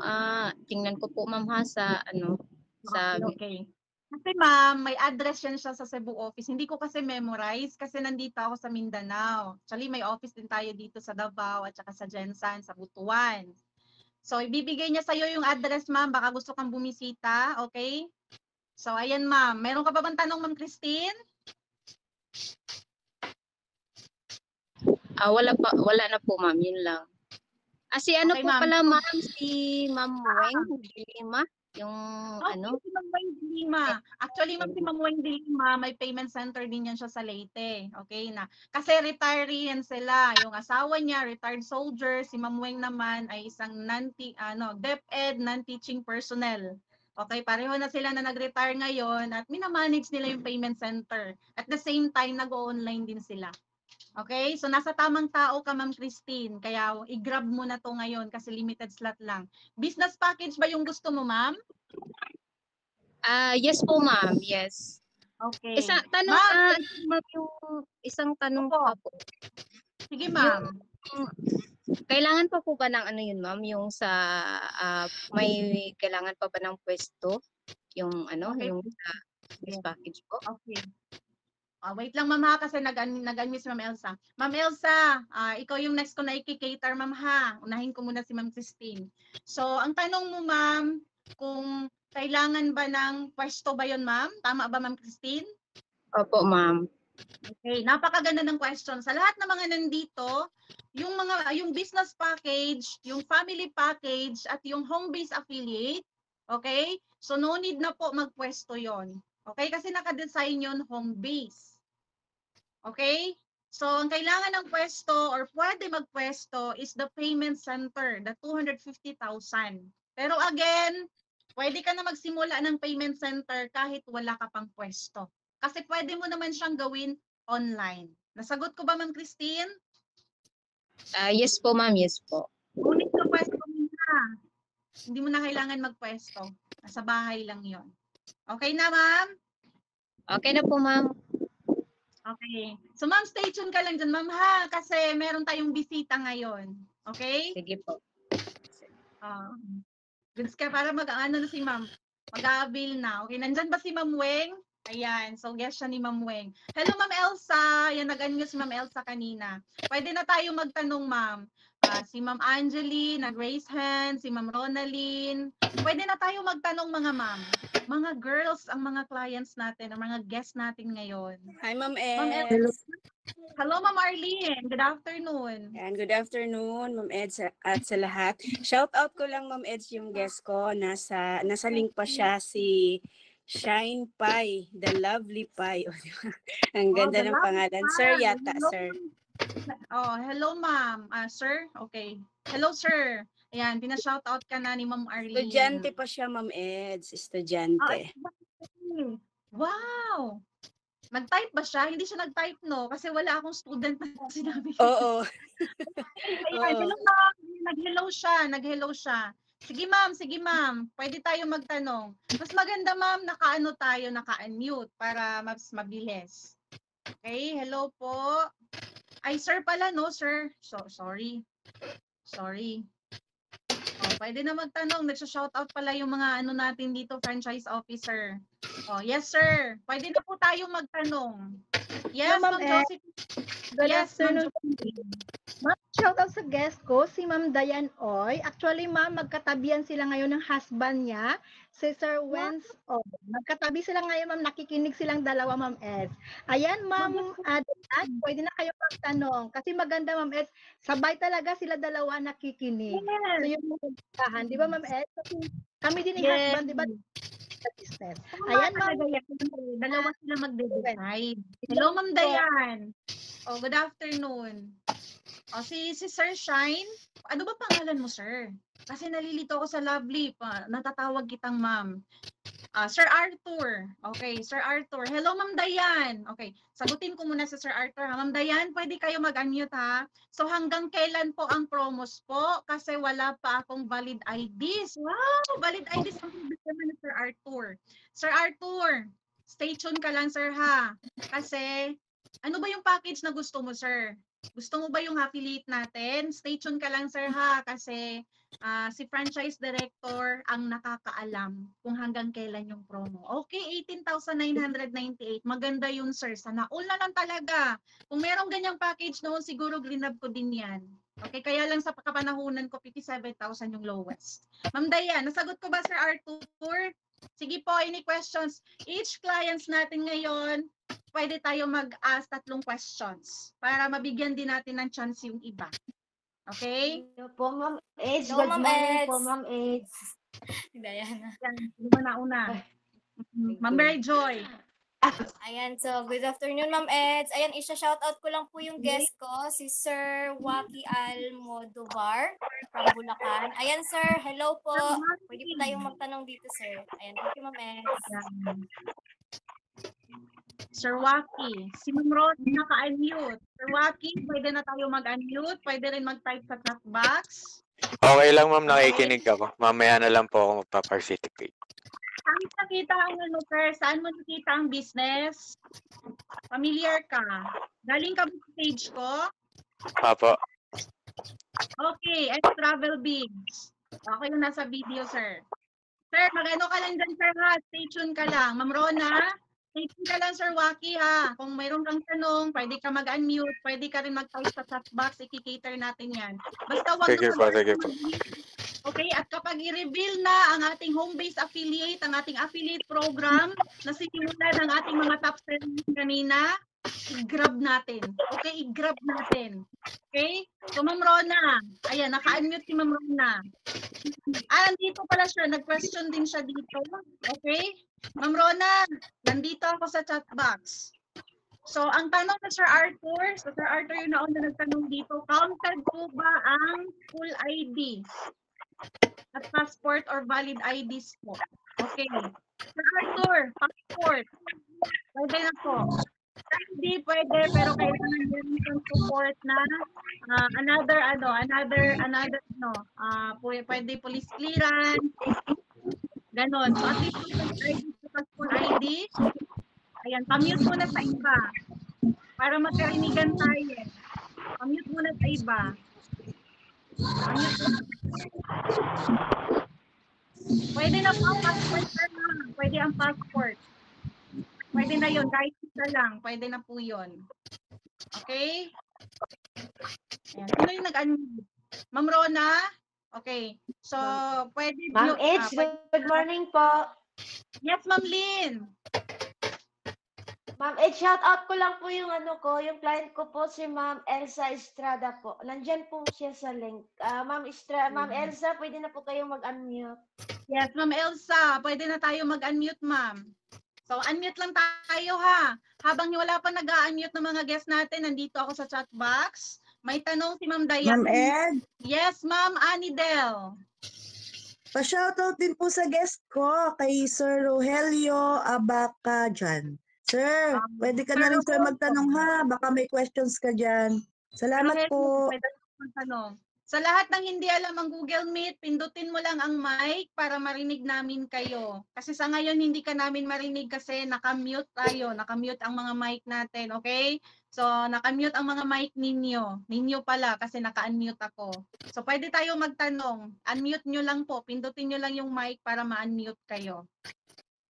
tingnan ko po, ma'am, ha, sa ano, sa... Okay. Kasi ma'am, may address yan siya sa Cebu office. Hindi ko kasi memorize kasi nandito ako sa Mindanao. Actually, may office din tayo dito sa Davao at saka sa Jensan, sa Butuan. So, ibibigay niya sa'yo yung address, ma'am. Baka gusto kang bumisita, okay? So, ayan, ma'am. Meron ka pa bang tanong, Ma'am Christine? Wala na po, ma'am. Yun lang. Si ano Okay, po ma'am. pala, ma'am, si Ma'am Weng Dilima, yung ano? Si Ma'am Weng Dilima. Actually, ma'am, si Ma'am Weng Dilima, may payment center din yan siya sa Leyte. Okay na. Kasi retiree yan sila. Yung asawa niya, retired soldier. Si Ma'am Weng naman ay isang DepEd, non-teaching personnel. Okay, pareho na sila na nag-retire ngayon at minamanage nila yung payment center. At the same time, nag-online din sila. Okay? So, nasa tamang tao ka, Ma'am Christine. Kaya, i-grab mo na to ngayon kasi limited slot lang. Business package ba yung gusto mo, ma'am? Yes po, ma'am. Yes. Okay. Isang tanong, ma'am, yung isang tanong pa po. Sige, ma'am. Kailangan pa po ba ng ano yun, ma'am? Yung sa, may kailangan pa ba ng pwesto? Yung ano, yung sa business package po? Okay. Wait lang, ma'am, ha, kasi nag-unmiss si Ma'am Elsa. Ma'am Elsa, ikaw yung next ko na i-cater, ma'am, ha. Unahin ko muna si Ma'am Christine. So, ang tanong mo, ma'am, kung kailangan ba ng pwesto ba yun, ma'am? Tama ba, Ma'am Christine? Opo, ma'am. Okay, napakaganda ng question. Sa lahat ng mga nandito, yung business package, yung family package, at yung home-based affiliate, okay? So, no need na po magpwesto yon. Okay? Kasi nakadesign yon home-based. Okay? So, ang kailangan ng pwesto or pwede magpwesto is the payment center, the 250,000. Pero again, pwede ka na magsimula ng payment center kahit wala ka pang pwesto. Kasi pwede mo naman siyang gawin online. Nasagot ko ba, Ma'am Christine? Yes po, ma'am. Yes po. Ngunit sa pwesto mo na. Hindi mo na kailangan magpwesto. Nasa bahay lang yon. Okay na, ma'am? Okay na po, ma'am. Okay. So, ma'am, stay tuned ka lang dyan, ma'am, ha? Kasi meron tayong bisita ngayon. Okay? Sige po. Goods ka para mag-ano na si ma'am. Mag-a-avail na. Okay, nandyan ba si Ma'am Weng? Ayan, so guest siya ni Ma'am Weng. Hello, Ma'am Elsa. Yan, nag-unmute si Ma'am Elsa kanina. Pwede na tayo magtanong, ma'am. Si Ma'am Angeline, nag-raise hand. Si Ma'am Ronaline. Pwede na tayo magtanong, mga ma'am. Mga girls, ang mga clients natin, ang mga guests natin ngayon. Hi, Ma'am Ed. Ma'am Elsa. Hello, Ma'am Arlene. Good afternoon. And good afternoon, Ma'am Ed at sa lahat. Shout out ko lang, Ma'am Ed, yung guest ko. Nasa link pa siya, si Shine Pie, the lovely pie. Ang ganda ng pangalan. Pie. Sir yata, hello. Sir. Hello, ma'am. Sir? Okay. Hello, sir. Ayan, pina-shoutout ka na ni Ma'am Arlene. Estudyante pa siya, Ma'am Ed. Estudyante. Wow! Nag-type ba siya? Hindi siya nag-type, no? Kasi wala akong student na sinabi. Oo. Ayan, hello ma'am. Nag-hello siya. Nag-hello siya. Sige ma'am, sige ma'am. Pwede tayo magtanong. Mas maganda ma'am, naka-ano tayo, naka-unmute para mas mabilis. Okay, hello po. Ay, sir pala, no, sir. Sorry. Sorry. Oh, pwede na magtanong. Nagsha-shoutout pala yung mga ano natin dito, franchise officer. Oh, yes, sir. Pwede na po tayo magtanong. Yes, Ma'am Ma'am Josephine. Good Yes, Ma'am afternoon. Josephine. Ma'am, shout out sa guest ko, si Ma'am Dayan Oy. Actually, ma'am, magkatabihan sila ngayon ng husband niya, si Sir Wenz Oy. Magkatabi sila ngayon, ma'am, nakikinig silang dalawa, Ma'am Eds. Ayan, Ma'am Dayan, pwede na kayo magtanong. Kasi maganda, Ma'am Eds, sabay talaga sila dalawa nakikinig. Yes. So, yung magkahan, di ba, Ma'am Eds? Kasi kami din ni Yes. husband, di ba, sa business. Ayan, Ayan, Ma'am. Dalawa sila magde-decide. Hello, Ma'am Dayan. Oh, good afternoon. Oh, si Sir Shine. Ano ba pangalan mo, sir? Kasi nalilito ako sa Lovely. Natatawag kitang ma'am. Sir Arthur. Okay, Sir Arthur. Hello, Ma'am Dayan. Okay, sagutin ko muna sa Sir Arthur. Ha? Ma'am Dayan, pwede kayo mag-unmute ha. So hanggang kailan po ang promos po? Kasi wala pa akong valid IDs. Wow, valid IDs ang problema ni Sir Arthur. Sir Arthur, stay tuned ka lang, sir ha. Kasi ano ba yung package na gusto mo, sir? Gusto mo ba yung affiliate natin? Stay tuned ka lang, sir ha. Kasi si franchise director ang nakakaalam kung hanggang kailan yung promo. Okay, 18,998. Maganda yun, sir. Sana all na lang talaga. Kung merong ganyang package noon, siguro grinab ko din yan. Okay, kaya lang sa kapanahunan ko, 57,000 yung lowest. Ma'am Dayan, nasagot ko ba, Sir Arthur? Sige po, any questions? Each clients natin ngayon, pwede tayo mag-ask 3 questions para mabigyan din natin ng chance yung iba. Okay? Hello po, Ma'am Eds. Hello, Good Ma'am morning Eds. po, Ma'am Eds. Diana. Yan, sino ba nauna? Ma'am Mary Joy. Ayan, so good afternoon, Ma'am Eds. Ayan, isa-shoutout ko lang po yung guest ko, si Sir Waki Almodovar from Bulacan. Ayan, sir, hello po. Pwede po tayong magtanong dito, sir. Ayan, thank you, Ma'am Eds. Sir Waki, si Ma'am Rod naka-unmute. Sir Waki, pwede na tayo mag-unmute. Pwede rin mag-type sa chat box. Okay lang, ma'am. Nakikinig ako. Mamaya na lang po ako magpa-participate. Saan nakita ang ano, sir? Saan mo nakita ang business? Familiar ka? Galing ka ba sa page ko? Apo. Okay, Travel Bigs. Okay yung nasa video, sir. Sir, mag-ano ka lang dyan, sir, ha? Stay tuned ka lang. Ma'am Rona, stay tuned ka lang, Sir Waki, ha? Kung mayroon kang tanong, pwede ka mag-unmute, pwede ka rin mag-type sa chat box, i-cater natin yan. Basta wag Sige po, sige po. Okay, at kapag i-reveal na ang ating home-based affiliate, ang ating affiliate program na sinimulan ng ating mga top sellers kanina, i-grab natin. Okay, i-grab natin. Okay? So, Ma'am Rona, ayan, naka-unmute si Ma'am Rona. Nandito pala siya, nag-question din siya dito. Okay? Ma'am Rona, nandito ako sa chat box. So, ang tanong sa Sir Arthur, yung nauna nagtanong dito, counted po ba ang full ID at passport or valid IDs po? Okay. Sir Arthur, passport. Pwede na po. Hindi pwede, pero kailangan din ng support na pwede police clearance, ganon. So at least passport ID, ayan, pamute muna sa iba para magkarinigan tayo. Pamute muna sa iba. Pwede na po ang passport, pwede ang passport. Pwede na yun, kahit isa lang, pwede na po yun. Okay? Ayan. Sino yung nag-unmute? Ma'am Rona? Okay. So, pwede... Ma'am Eds, good morning po. Yes, Ma'am Lynn. Ma'am Eds, shout out ko lang po yung yung client ko po, si Ma'am Elsa Estrada po. Nandyan po siya sa link. Ma'am Elsa, pwede na po kayong mag-unmute. Yes, Ma'am Elsa, pwede na tayo mag-unmute, ma'am. So, unmute lang tayo, ha. Habang wala pa nag-unmute ng mga guests natin, nandito ako sa chat box. May tanong si Ma'am Dayan. Ma'am Ed, Yes, Ma'am Anidel. pa-shoutout din po sa guest ko kay Sir Rogelio Abacajan. Sir, pwede ka na rin sir magtanong ha. Baka may questions ka dyan. Salamat po. Pwede magtanong. Sa lahat ng hindi alam ang Google Meet, pindutin mo lang ang mic para marinig namin kayo. Kasi sa ngayon hindi ka namin marinig kasi nakamute tayo. Nakamute ang mga mic natin, okay? So, nakamute ang mga mic ninyo. Ninyo pala kasi naka-unmute ako. So, pwede tayo magtanong. Unmute nyo lang po. Pindutin nyo lang yung mic para ma-unmute kayo.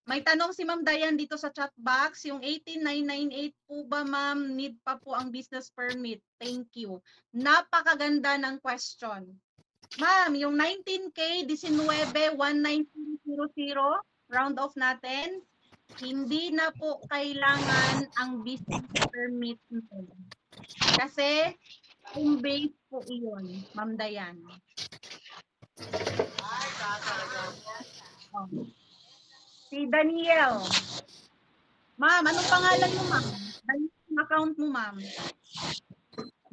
May tanong si Ma'am Dayan dito sa chat box. Yung 18998 po ba, ma'am? Need pa po ang business permit. Thank you. Napakaganda ng question. Ma'am, yung 19K, 19, 19000, round off natin. Hindi na po kailangan ang business permit nito. Kasi, home base po iyon, Ma'am Dayan. Oh. Si Daniel. Ma'am, anong pangalan mo, ma'am? Yung account mo, ma'am.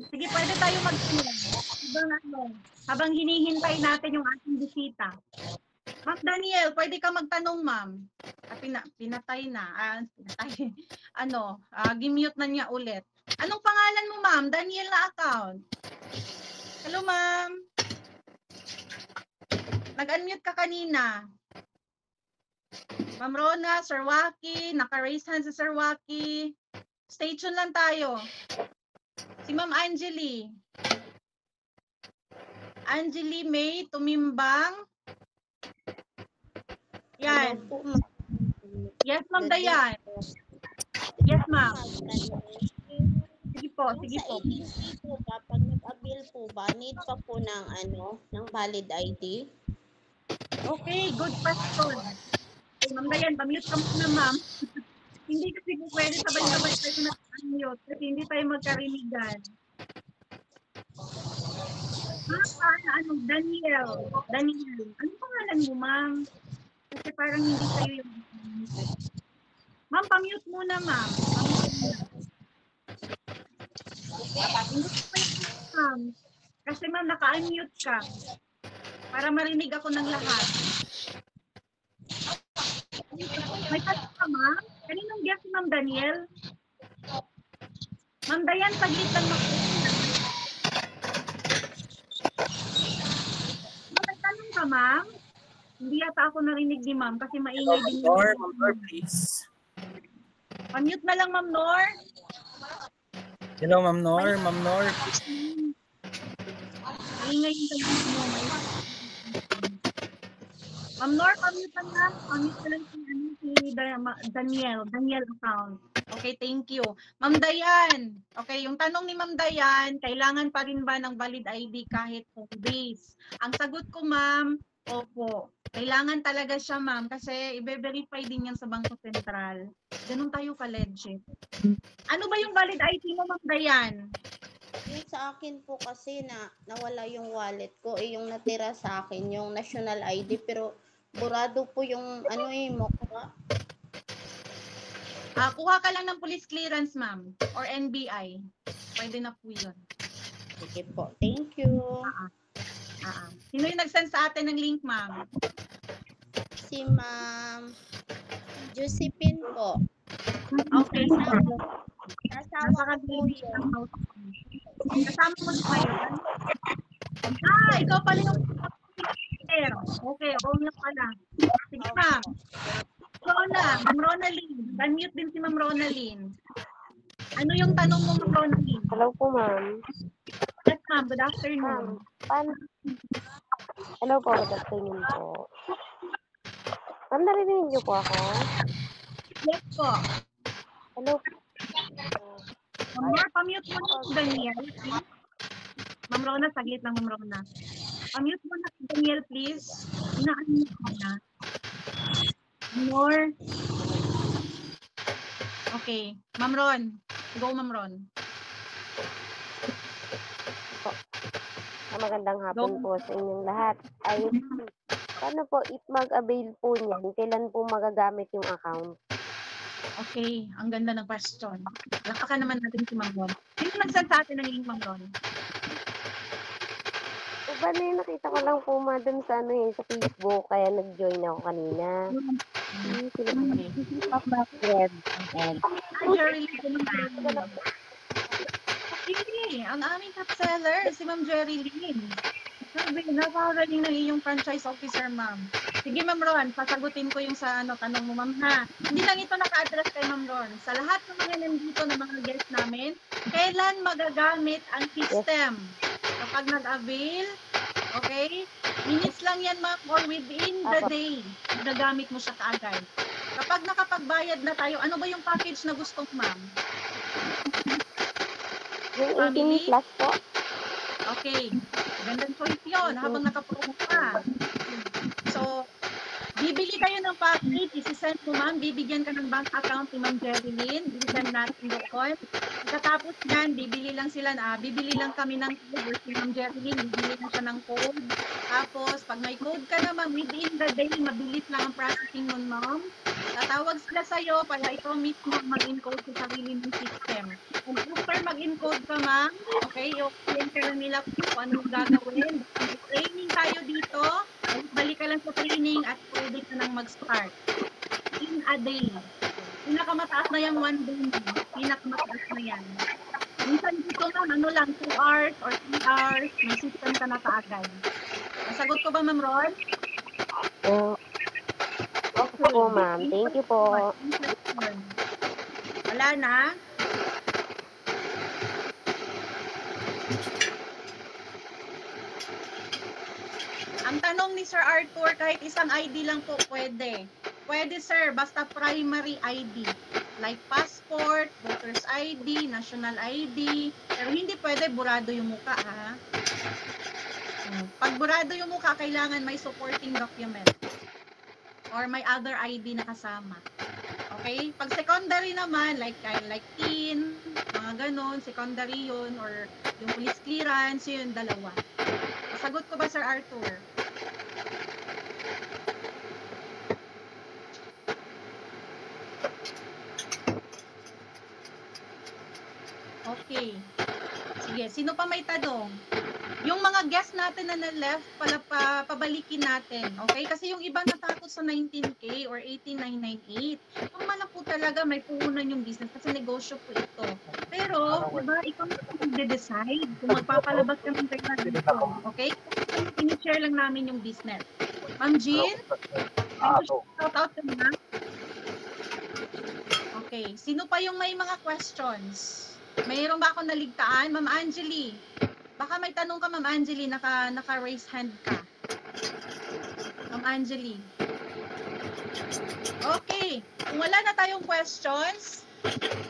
Sige, pwede tayo mag-tanong. Habang hinihintay natin yung ating bisita. Ma'am Daniel, pwede ka magtanong, ma'am. Pinatay na. Gimute na niya ulit. Anong pangalan mo, ma'am? Daniel na account. Hello, ma'am. Nag-unmute ka kanina. Ma'am Rona, Sir Waki, naka-raise hand si Sir Waki. Stay tuned lang tayo. Si Ma'am Angeli. Angeli May Tumimbang. Yan. Yes, Ma'am Dayan. Yes, ma'am. Sige po, sige po. Sa agency po ba, pag nag-avail po ba, need pa po ng ng valid ID? Okay, good question. Ma'am Dayan, pamute ka muna, ma'am. Hindi kasi po pwede sabay-sabay tayo na-mute kasi hindi tayo magkarinigan. Daniel. Anong pangalan mo, ma'am? Kasi parang hindi tayo yung... Ma'am, pamute muna, ma'am. Hindi ko pa yung ma'am. Kasi ma'am, naka-unmute ka. Para marinig ako ng lahat. May tanong ka, ma'am? Kaninong guest si Ma'am Daniel? Ma'am Dayan, saglit lang may tanong ka, ma'am? Hindi yata ako narinig ni ma'am kasi maingay din yung... Ma'am Nor, please. Unmute na lang, Ma'am Nor. Hello, Ma'am Nor. Ma'am Nor, please. Maingay yung tanong mo. Ma'am Nor, unmute na lang. Unmute na lang si Daniel account. Okay, thank you. Ma'am Dayan. Okay, yung tanong ni Ma'am Dayan, kailangan pa rin ba ng valid ID kahit home base? Ang sagot ko, ma'am, opo. Kailangan talaga siya, ma'am, kasi i-verify din yan sa Bangko Sentral. Ganun tayo ka-legit. Ano ba yung valid ID mo, Ma'am Dayan? Yung sa akin po kasi nawala yung wallet ko, yung natira sa akin, yung national ID, pero burado po yung mukha. Kuha ka lang ng police clearance, ma'am, or NBI. Pwede na po yun. Sige po, thank you. Sino yung nag-send sa atin ng link, ma'am? Si Ma'am Josephine po. Okay. Nasawa ko po yun. Kasama mo ba yun? Ikaw pala yung okay, oo nga pala. Sige, ma'am. Ma'am Ronaldine. Unmute din si Ma'am Ronaldine. Ano yung tanong mo, Ma'am Ronaldine? Hello po, ma'am. Yes, ma'am. Good afternoon. Hello po, good afternoon po. Ma'am, narinig niyo po ako? Yes po. Hello. Ma'am, pamute mo na si Daniel. Ma'am Rona, saglit lang, Ma'am Rona. Pamute mo na si Daniel, please. Ina-unmute mo na. More. Okay. Ma'am Ron. Go, Ma'am Ron. Magandang hapon po sa inyong lahat. Paano po, if mag-avail po niyan, kailan po magagamit yung account? Okay. Ang ganda ng question. Lapakan naman natin si Ma'am Ron. Sino nag-send sa atin ng link, Ma'am Ron? Nakita ko lang po dun sa sa Facebook, kaya nag-join ako kanina. Jerry Lynn. Okay, ang aming top seller, si Ma'am Jerry Lynn. Sabi, napakagaling ng iyong franchise officer, ma'am. Sige, Ma'am Ron, sasagutin ko yung sa tanong mo, ma'am, ha? Hindi lang ito naka-address kay Ma'am Ron. Sa lahat ng mga nandito na mga guests namin, kailan magagamit ang system? Kapag nag-avail, okay? Minutes lang yan, ma'am, or within the day, gagamit mo siya kaagad. Kapag nakapagbayad na tayo, ano ba yung package na gusto mo, ma'am? Yung 18 Family? plus po. Okay. Gandang choice yun habang nakapromo ka. So, bibili kayo ng package, isi-send mo, ma'am, bibigyan ka ng bank account ni Ma'am Jerry Lynn, isi-send natin doon. Pagkatapos yan, bibili lang kami ng code, or si Ma'am Jerry Lynn, bibili lang siya ng code. Tapos, pag may code ka naman, within the day, mabilis lang ang processing mo, ma'am. Tatawag sila sa'yo para ikaw mismo mag-encode sa sarili ng system. Kung after mag-encode ka, ma'am, okay, i-explain ka lang nila kung ano yung gagawin. May training tayo dito, balik ka lang sa training at pwede ka nang mag-start. In a day. Pinakamataas na yan, 1 day. Pinakamataas na yan. Minsan dito, ma'am, ano lang, 2 hours or 3 hours, may system ka na kaagad. Nasagot ko ba, Ma'am Ron? Okay po, ma'am. Thank you po. Wala na? Ang tanong ni Sir Arthur, kahit isang ID lang po pwede. Pwede, sir, basta primary ID. Like passport, voter's ID, national ID. Pero hindi pwede burado yung mukha, ha? Pag burado yung mukha, kailangan may supporting document. Or may other ID na kasama. Okay? Pag secondary naman, like teen, mga ganon, secondary yun, or yung police clearance, yun, dalawa. Sagot ko ba, Sir Arthur? Okay. Sige, sino pa may tanong? Yung mga guests natin na na-left, pabalikin natin. Okay? Kasi yung iba natakot sa 19K or 18,998. Normal po talaga, may puhunan yung business kasi negosyo po ito. Pero, diba, ikaw na mag-decide kung magpapalabas ka ng pera dito. Okay? Ini-share lang namin yung business. Ma'am Jean? Shout out ka na. Okay. Sino pa yung may mga questions? Mayroon ba ako naligtaan? Ma'am Angeli. Baka may tanong ka, Ma'am Angeli, naka-raise hand ka. Ma'am Angeli. Okay. Kung wala na tayong questions,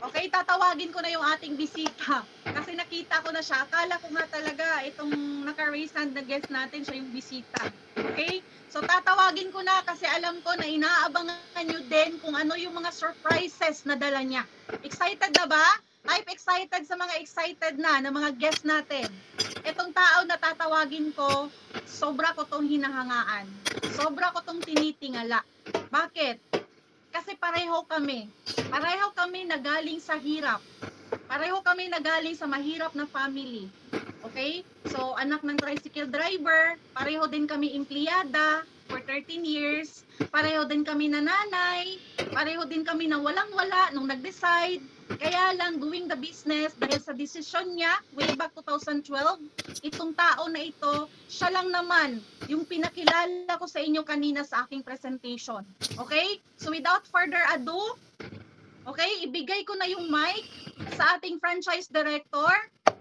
okay, tatawagin ko na yung ating bisita. Kasi nakita ko na siya. Akala ko nga talaga itong naka-raise hand na guest natin, siya yung bisita. Okay? So, tatawagin ko na kasi alam ko na inaabangan nyo din kung ano yung mga surprises na dala niya. Excited na ba? Type excited sa mga excited na mga guests natin. Itong tao na tatawagin ko, sobra ko tong hinahangaan. Sobra ko tong tinitingala. Bakit? Kasi pareho kami. Pareho kami na galing sa hirap. Pareho kami na galing sa mahirap na family. Okay? So, anak ng tricycle driver, pareho din kami empleyada for 13 years. Pareho din kami na nanay. Pareho din kami na walang-wala nung nag-decide. Kaya lang, doing the business, dahil sa decision niya, way back 2012, itong tao na ito, siya lang naman yung pinakilala ko sa inyo kanina sa aking presentation. Okay? So without further ado, okay, ibigay ko na yung mic sa ating franchise director.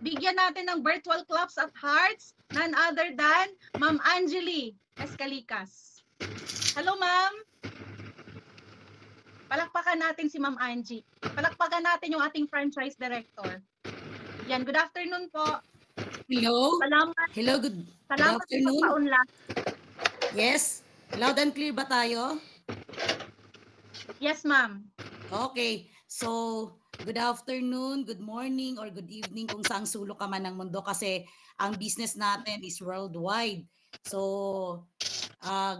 Bigyan natin ng virtual claps at hearts, none other than Ma'am Angeli Escalikas. Hello, Ma'am. Palakpakan natin si Ma'am Angie. Palakpakan natin yung ating franchise director. Yan, good afternoon po. Hello. Salamat. Hello, good Salamat afternoon. sa paunlak. Yes. Loud and clear ba tayo? Yes, ma'am. Okay. So, good afternoon, good morning, or good evening kung saang sulok ka man ng mundo kasi ang business natin is worldwide. So,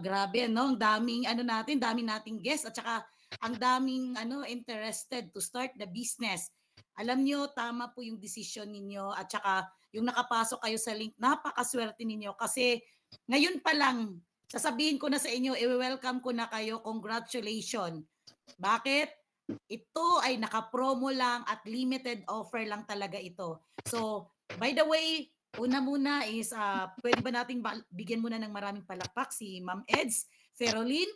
grabe, no? Ang daming nating guests at saka ang daming interested to start the business. Alam nyo, tama po yung decision ninyo at saka yung nakapasok kayo sa link, napakaswerte ninyo kasi ngayon pa lang sasabihin ko na sa inyo, i-welcome ko na kayo. Congratulations. Bakit? Ito ay naka-promo lang at limited offer lang talaga ito. So, by the way, una muna is, pwede ba nating bigyan muna ng maraming palakpak si Ma'am Eds Ferolin?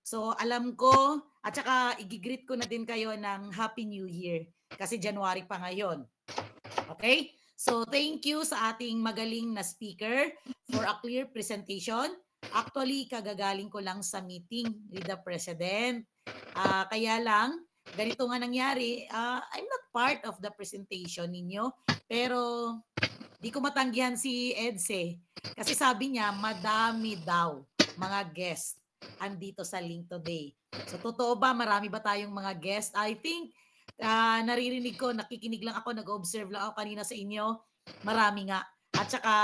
So, alam ko, at saka i-greet ko na din kayo ng Happy New Year kasi January pa ngayon. Okay? So, thank you sa ating magaling na speaker for a clear presentation. Actually, kagagaling ko lang sa meeting with the President. Kaya lang, ganito nga nangyari, I'm not part of the presentation ninyo, pero di ko matanggihan si Edse. Kasi sabi niya, madami daw mga guest andito sa link today. So, totoo ba? Marami ba tayong mga guest? I think, naririnig ko, nakikinig lang ako, nag-observe lang ako kanina sa inyo. Marami nga. At saka,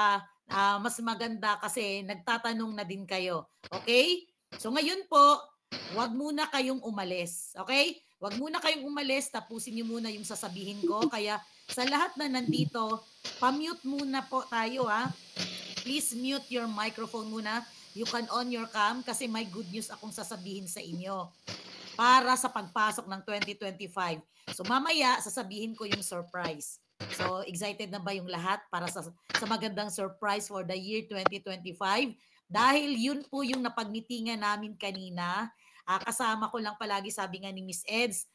mas maganda kasi nagtatanong na din kayo. Okay? So, ngayon po, wag muna kayong umalis. Okay? Wag muna kayong umalis. Tapusin niyo muna yung sasabihin ko. Kaya, sa lahat na nandito, pa-mute muna po tayo, ha? Please mute your microphone muna. You can on your cam kasi may good news akong sasabihin sa inyo para sa pagpasok ng 2025. So mamaya sasabihin ko yung surprise. So excited na ba yung lahat para sa magandang surprise for the year 2025? Dahil yun po yung napagmitingan namin kanina. Kasama ko lang palagi, sabi nga ni Miss Eds,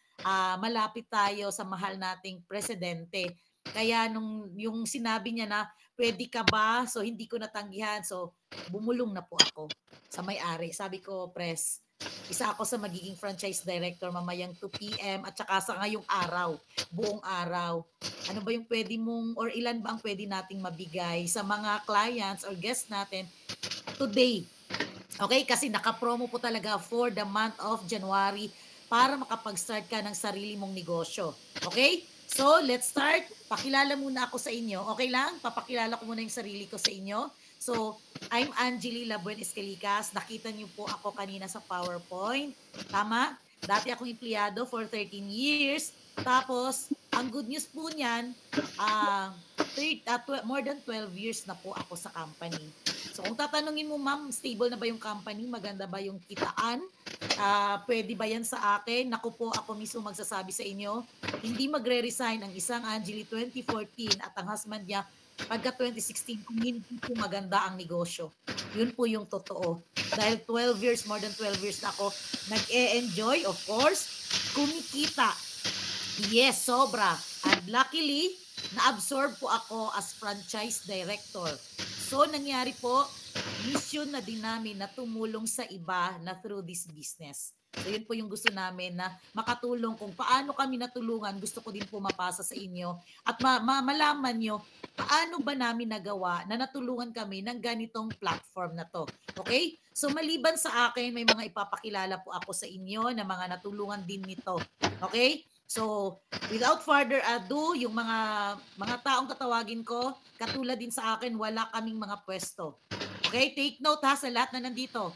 malapit tayo sa mahal nating presidente. Kaya yung sinabi niya na pwede ka ba? So hindi ko natanggihan. So bumulong na po ako sa may-ari. Sabi ko, Pres, isa ako sa magiging franchise director mamayang 2 p.m. at saka sa ngayong araw, buong araw. Ano ba yung pwede mong or ilan ba ang pwede nating mabigay sa mga clients or guests natin today? Okay? Kasi naka-promo po talaga for the month of January para makapag-start ka ng sarili mong negosyo. Okay? So, let's start. Pakilala muna ako sa inyo. Okay lang? Papakilala ko muna yung sarili ko sa inyo. So, I'm Angeli Labuen Escalicas. Nakita niyo po ako kanina sa PowerPoint. Tama? Dati akong empleyado for 13 years. Tapos, ang good news po niyan, more than 12 years na po ako sa company. So, kung tatanungin mo, ma'am, stable na ba yung company? Maganda ba yung kitaan? Pwede ba yan sa akin? Naku po, ako mismo magsasabi sa inyo, hindi magre-resign ang isang Angeli 2014 at ang husband niya pagka 2016 kung hindi po maganda ang negosyo. Yun po yung totoo. Dahil 12 years, more than 12 years na ako, nag-e-enjoy, of course, kumikita. Yes, sobra. And luckily, na-absorb po ako as franchise director. So, nangyari po, mission na din namin na tumulong sa iba na through this business. So, yun po yung gusto namin na makatulong kung paano kami natulungan. Gusto ko din po mapasa sa inyo at malaman nyo paano ba namin nagawa na natulungan kami ng ganitong platform na to. Okay? So, maliban sa akin, may mga ipapakilala po ako sa inyo na mga natulungan din nito. Okay? So, without further ado, yung mga taong tatawagin ko, katulad din sa akin, wala kaming mga pwesto. Okay? Take note ha sa lahat na nandito.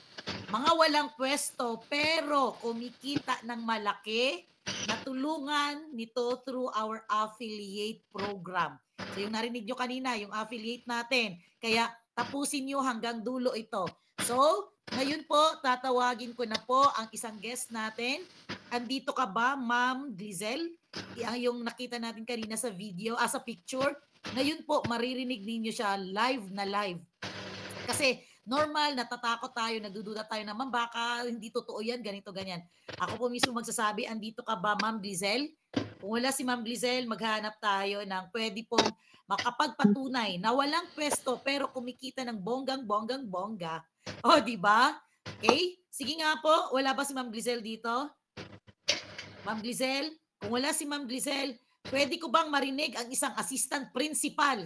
Mga walang pwesto pero kumikita ng malaki, natulungan nito through our affiliate program. So yung narinig nyo kanina, yung affiliate natin. Kaya tapusin nyo hanggang dulo ito. So, ngayon po, tatawagin ko na po ang isang guest natin. Andito ka ba, Ma'am Glizel? Yung nakita natin kanina sa video, sa picture. Ngayon po, maririnig ninyo siya live na live. Kasi normal, natatakot tayo, nagdududa tayo naman, baka hindi totoo yan, ganito, ganyan. Ako po mismo magsasabi, andito ka ba, Ma'am Glizel? Kung wala si Ma'am Glizel, maghanap tayo ng pwede pong makapagpatunay na walang pwesto pero kumikita ng bonggang-bongga. O, di ba? Okay? Sige nga po, wala ba si Ma'am Glizel dito? Ma'am Glizel? Kung wala si Ma'am Glizel, pwede ko bang marinig ang isang assistant principal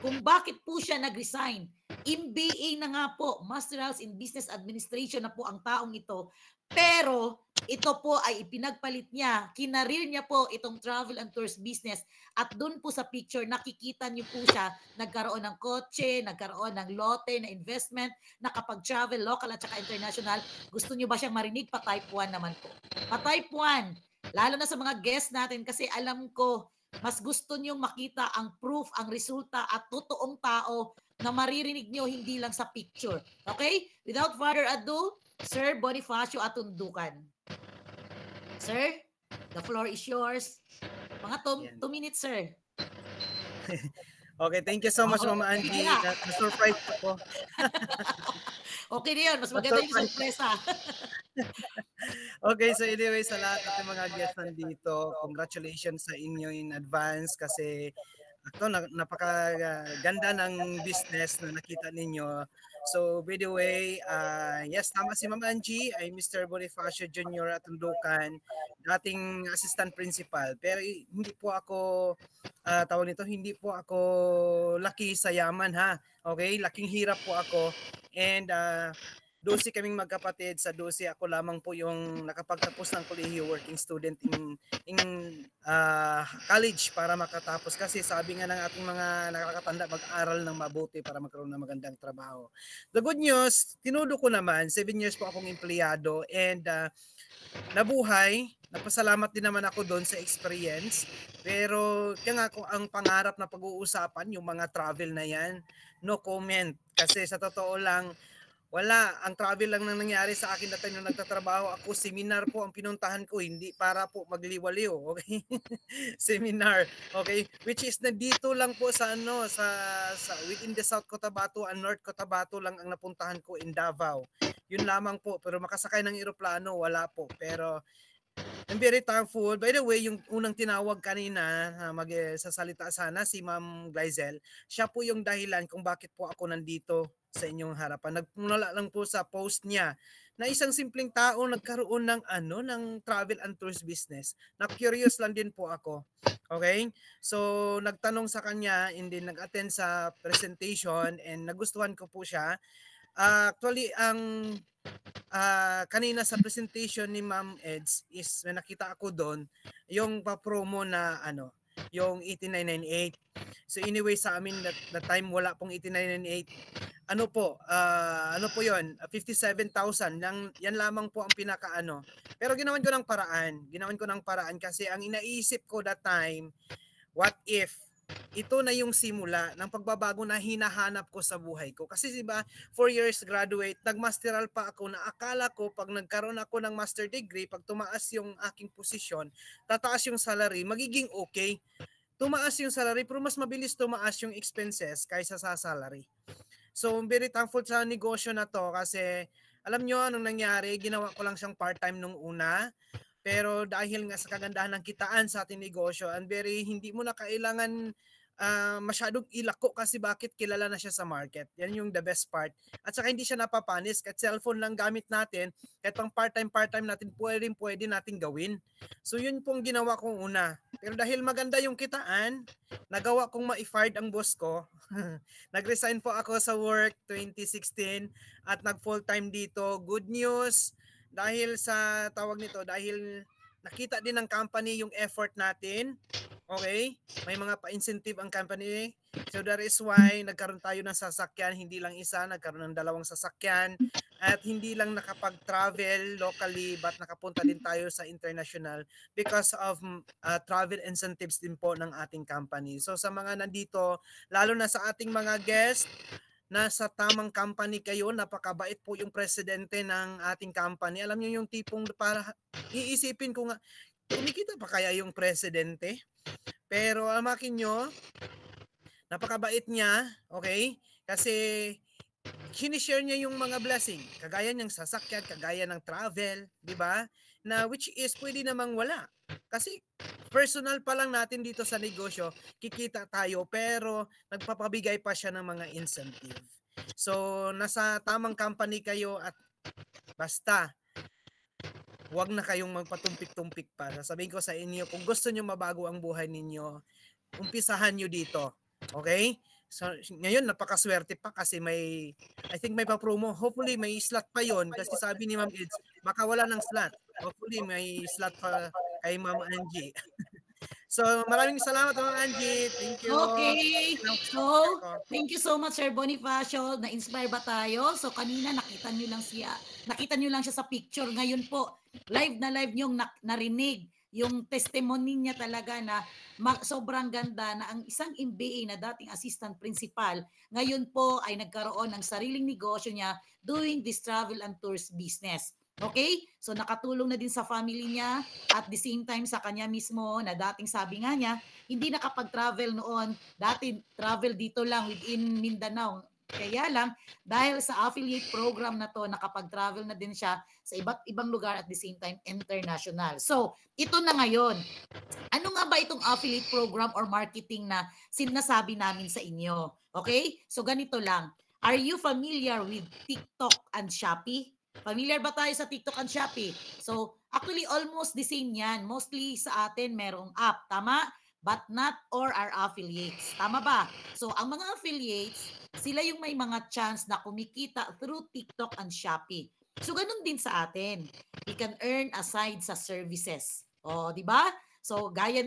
kung bakit po siya nag-resign? MBA na nga po, Master's in Business Administration na po ang taong ito. Pero ito po ay ipinagpalit niya, kinareer niya po itong travel and tours business at doon po sa picture nakikita niyo po siya nagkaroon ng kotse, nagkaroon ng lote na investment, nakapag-travel local at saka international. Gusto niyo ba siyang marinig? Pa-type 1 naman po. Pa-type 1. Lalo na sa mga guests natin kasi alam ko Mas gusto nyong makita ang proof, ang resulta at totoong tao na maririnig nyo hindi lang sa picture. Okay? Without further ado, Sir Bonifacio Atundukan. Sir, the floor is yours. Mga 2 minutes, sir. Okay, thank you so much, Mama Angie. Na-surprise ako. Okay na yun. Mas maganda yung surpresa. Okay, so anyway, sa lahat ng mga guests nandito, congratulations sa inyo in advance kasi ito, napakaganda ng business na nakita ninyo. So, by the way, yes, tama si Ma'am Angie, ay Mr. Bonifacio Jr. Atundukan, dating assistant principal. Pero hindi po ako, tawag nito, hindi po ako laki sa yaman, ha? Okay, laking hirap po ako. And 12 kaming magkapatid. Sa 12 ako lamang po yung nakapagtapos ng kolehiyo, working student in college para makatapos. Kasi sabi nga ng ating mga nakakatanda, mag-aral ng mabuti para magkaroon ng magandang trabaho. The good news, tinudo ko naman, 7 years po akong empleyado and nabuhay. Napasalamat din naman ako doon sa experience. Pero kaya nga ang pangarap na pag-uusapan, yung mga travel na yan, no comment. Kasi sa totoo lang, wala, ang travel lang na nangyari sa akin na time nung nagtatrabaho ako, seminar po ang pinuntahan ko, hindi para po magliwaliw, okay? Seminar, okay? Which is nandito lang po sa within the South Cotabato and North Cotabato lang ang napuntahan ko in Davao. Yun lamang po, pero makasakay ng eroplano, wala po. Pero I'm very thankful. By the way, yung unang tinawag kanina, magsasalita sana si Ma'am Glyzel, siya po yung dahilan kung bakit po ako nandito sa inyong harapan. Nagmula lang po sa post niya na isang simpleng tao nagkaroon ng ng travel and tours business. Na-curious lang din po ako. Okay? So, nagtanong sa kanya and then nag-attend sa presentation and nagustuhan ko po siya. Actually, ang kanina sa presentation ni Ma'am Eds is may nakita ako doon yung pa-promo na yung 8998. So anyway, sa amin that time wala pong 8998. Ano po yun? 57,000. Yan lamang po ang pinaka Pero ginawan ko ng paraan kasi ang inaisip ko that time, what if ito na yung simula ng pagbabago na hinahanap ko sa buhay ko. Kasi diba, 4 years graduate, nagmasteral pa ako na akala ko pag nagkaroon ako ng master degree, pag tumaas yung aking posisyon, tataas yung salary, magiging okay. Tumaas yung salary, pero mas mabilis tumaas yung expenses kaysa sa salary. So, I'm very thankful sa negosyo na to kasi alam nyo anong nangyari, ginawa ko lang siyang part-time nung una. Pero dahil nga sa kagandahan ng kitaan sa ating negosyo, hindi mo na kailangan masyadong ilako kasi bakit kilala na siya sa market. Yan yung the best part. At saka hindi siya napapanis. Kahit cellphone lang gamit natin, kahit pang part-time natin, pwede natin gawin. So yun pong ginawa kong una. Pero dahil maganda yung kitaan, nagawa kong ma-fired ang boss ko. Nag-resign po ako sa work 2016 at nag-full-time dito. Good news. Dahil sa tawag nito, dahil nakita din ng company yung effort natin, okay? May mga pa-incentive ang company. So that is why nagkaroon tayo ng sasakyan, hindi lang isa, nagkaroon ng 2 sasakyan. At hindi lang nakapag-travel locally, but nakapunta din tayo sa international because of travel incentives din po ng ating company. So sa mga nandito, lalo na sa ating mga guests, nasa tamang company kayo, napakabait po yung presidente ng ating company. Alam niyo yung tipong para iisipin ko nga, kumikita pa kaya yung presidente? Pero amakin nyo, napakabait niya, okay? Kasi sinishare niya yung mga blessing, kagaya ng sasakyan, kagaya ng travel, di ba? Na which is pwede namang wala. Kasi personal pa lang natin dito sa negosyo, kikita tayo pero nagpapabigay pa siya ng mga incentive. So nasa tamang company kayo at basta wag na kayong magpatumpik-tumpik pa. Sasabihin ko sa inyo, kung gusto niyo mabago ang buhay ninyo, umpisahan niyo dito. Okay? So ngayon napakaswerte pa kasi I think may pa-promo. Hopefully may slot pa yon kasi sabi ni Ma'am Eds, baka wala ng slot. Hopefully may slot pa kay Ma'am Angie. So maraming salamat Ma'am Angie. Thank you. Okay. So, thank you so much Sir Bonifacio. Na-inspire ba tayo? So kanina nakita niyo lang siya sa picture. Ngayon po, live na live niyong narinig yung testimony niya talaga na sobrang ganda na ang isang MBA na dating assistant principal, ngayon po ay nagkaroon ng sariling negosyo niya doing this travel and tours business. Okay? So nakatulong na din sa family niya at the same time sa kanya mismo na dating sabi nga niya, hindi nakapag-travel noon. Dati travel dito lang within Mindanao. Kaya lang, dahil sa affiliate program na to, nakapag-travel na din siya sa iba't ibang lugar at the same time international. So, ito na ngayon. Ano nga ba itong affiliate program or marketing na sinasabi namin sa inyo? Okay? So, ganito lang. Are you familiar with TikTok and Shopee? Familiar ba tayo sa TikTok and Shopee? So, actually, almost the same yan. Mostly sa atin, merong app. Tama? But not or our affiliates. Tama ba? So, ang mga affiliates, sila yung may mga chance na kumikita through TikTok and Shopee. So, ganun din sa atin. We can earn aside sa services. O, di ba? So, gaya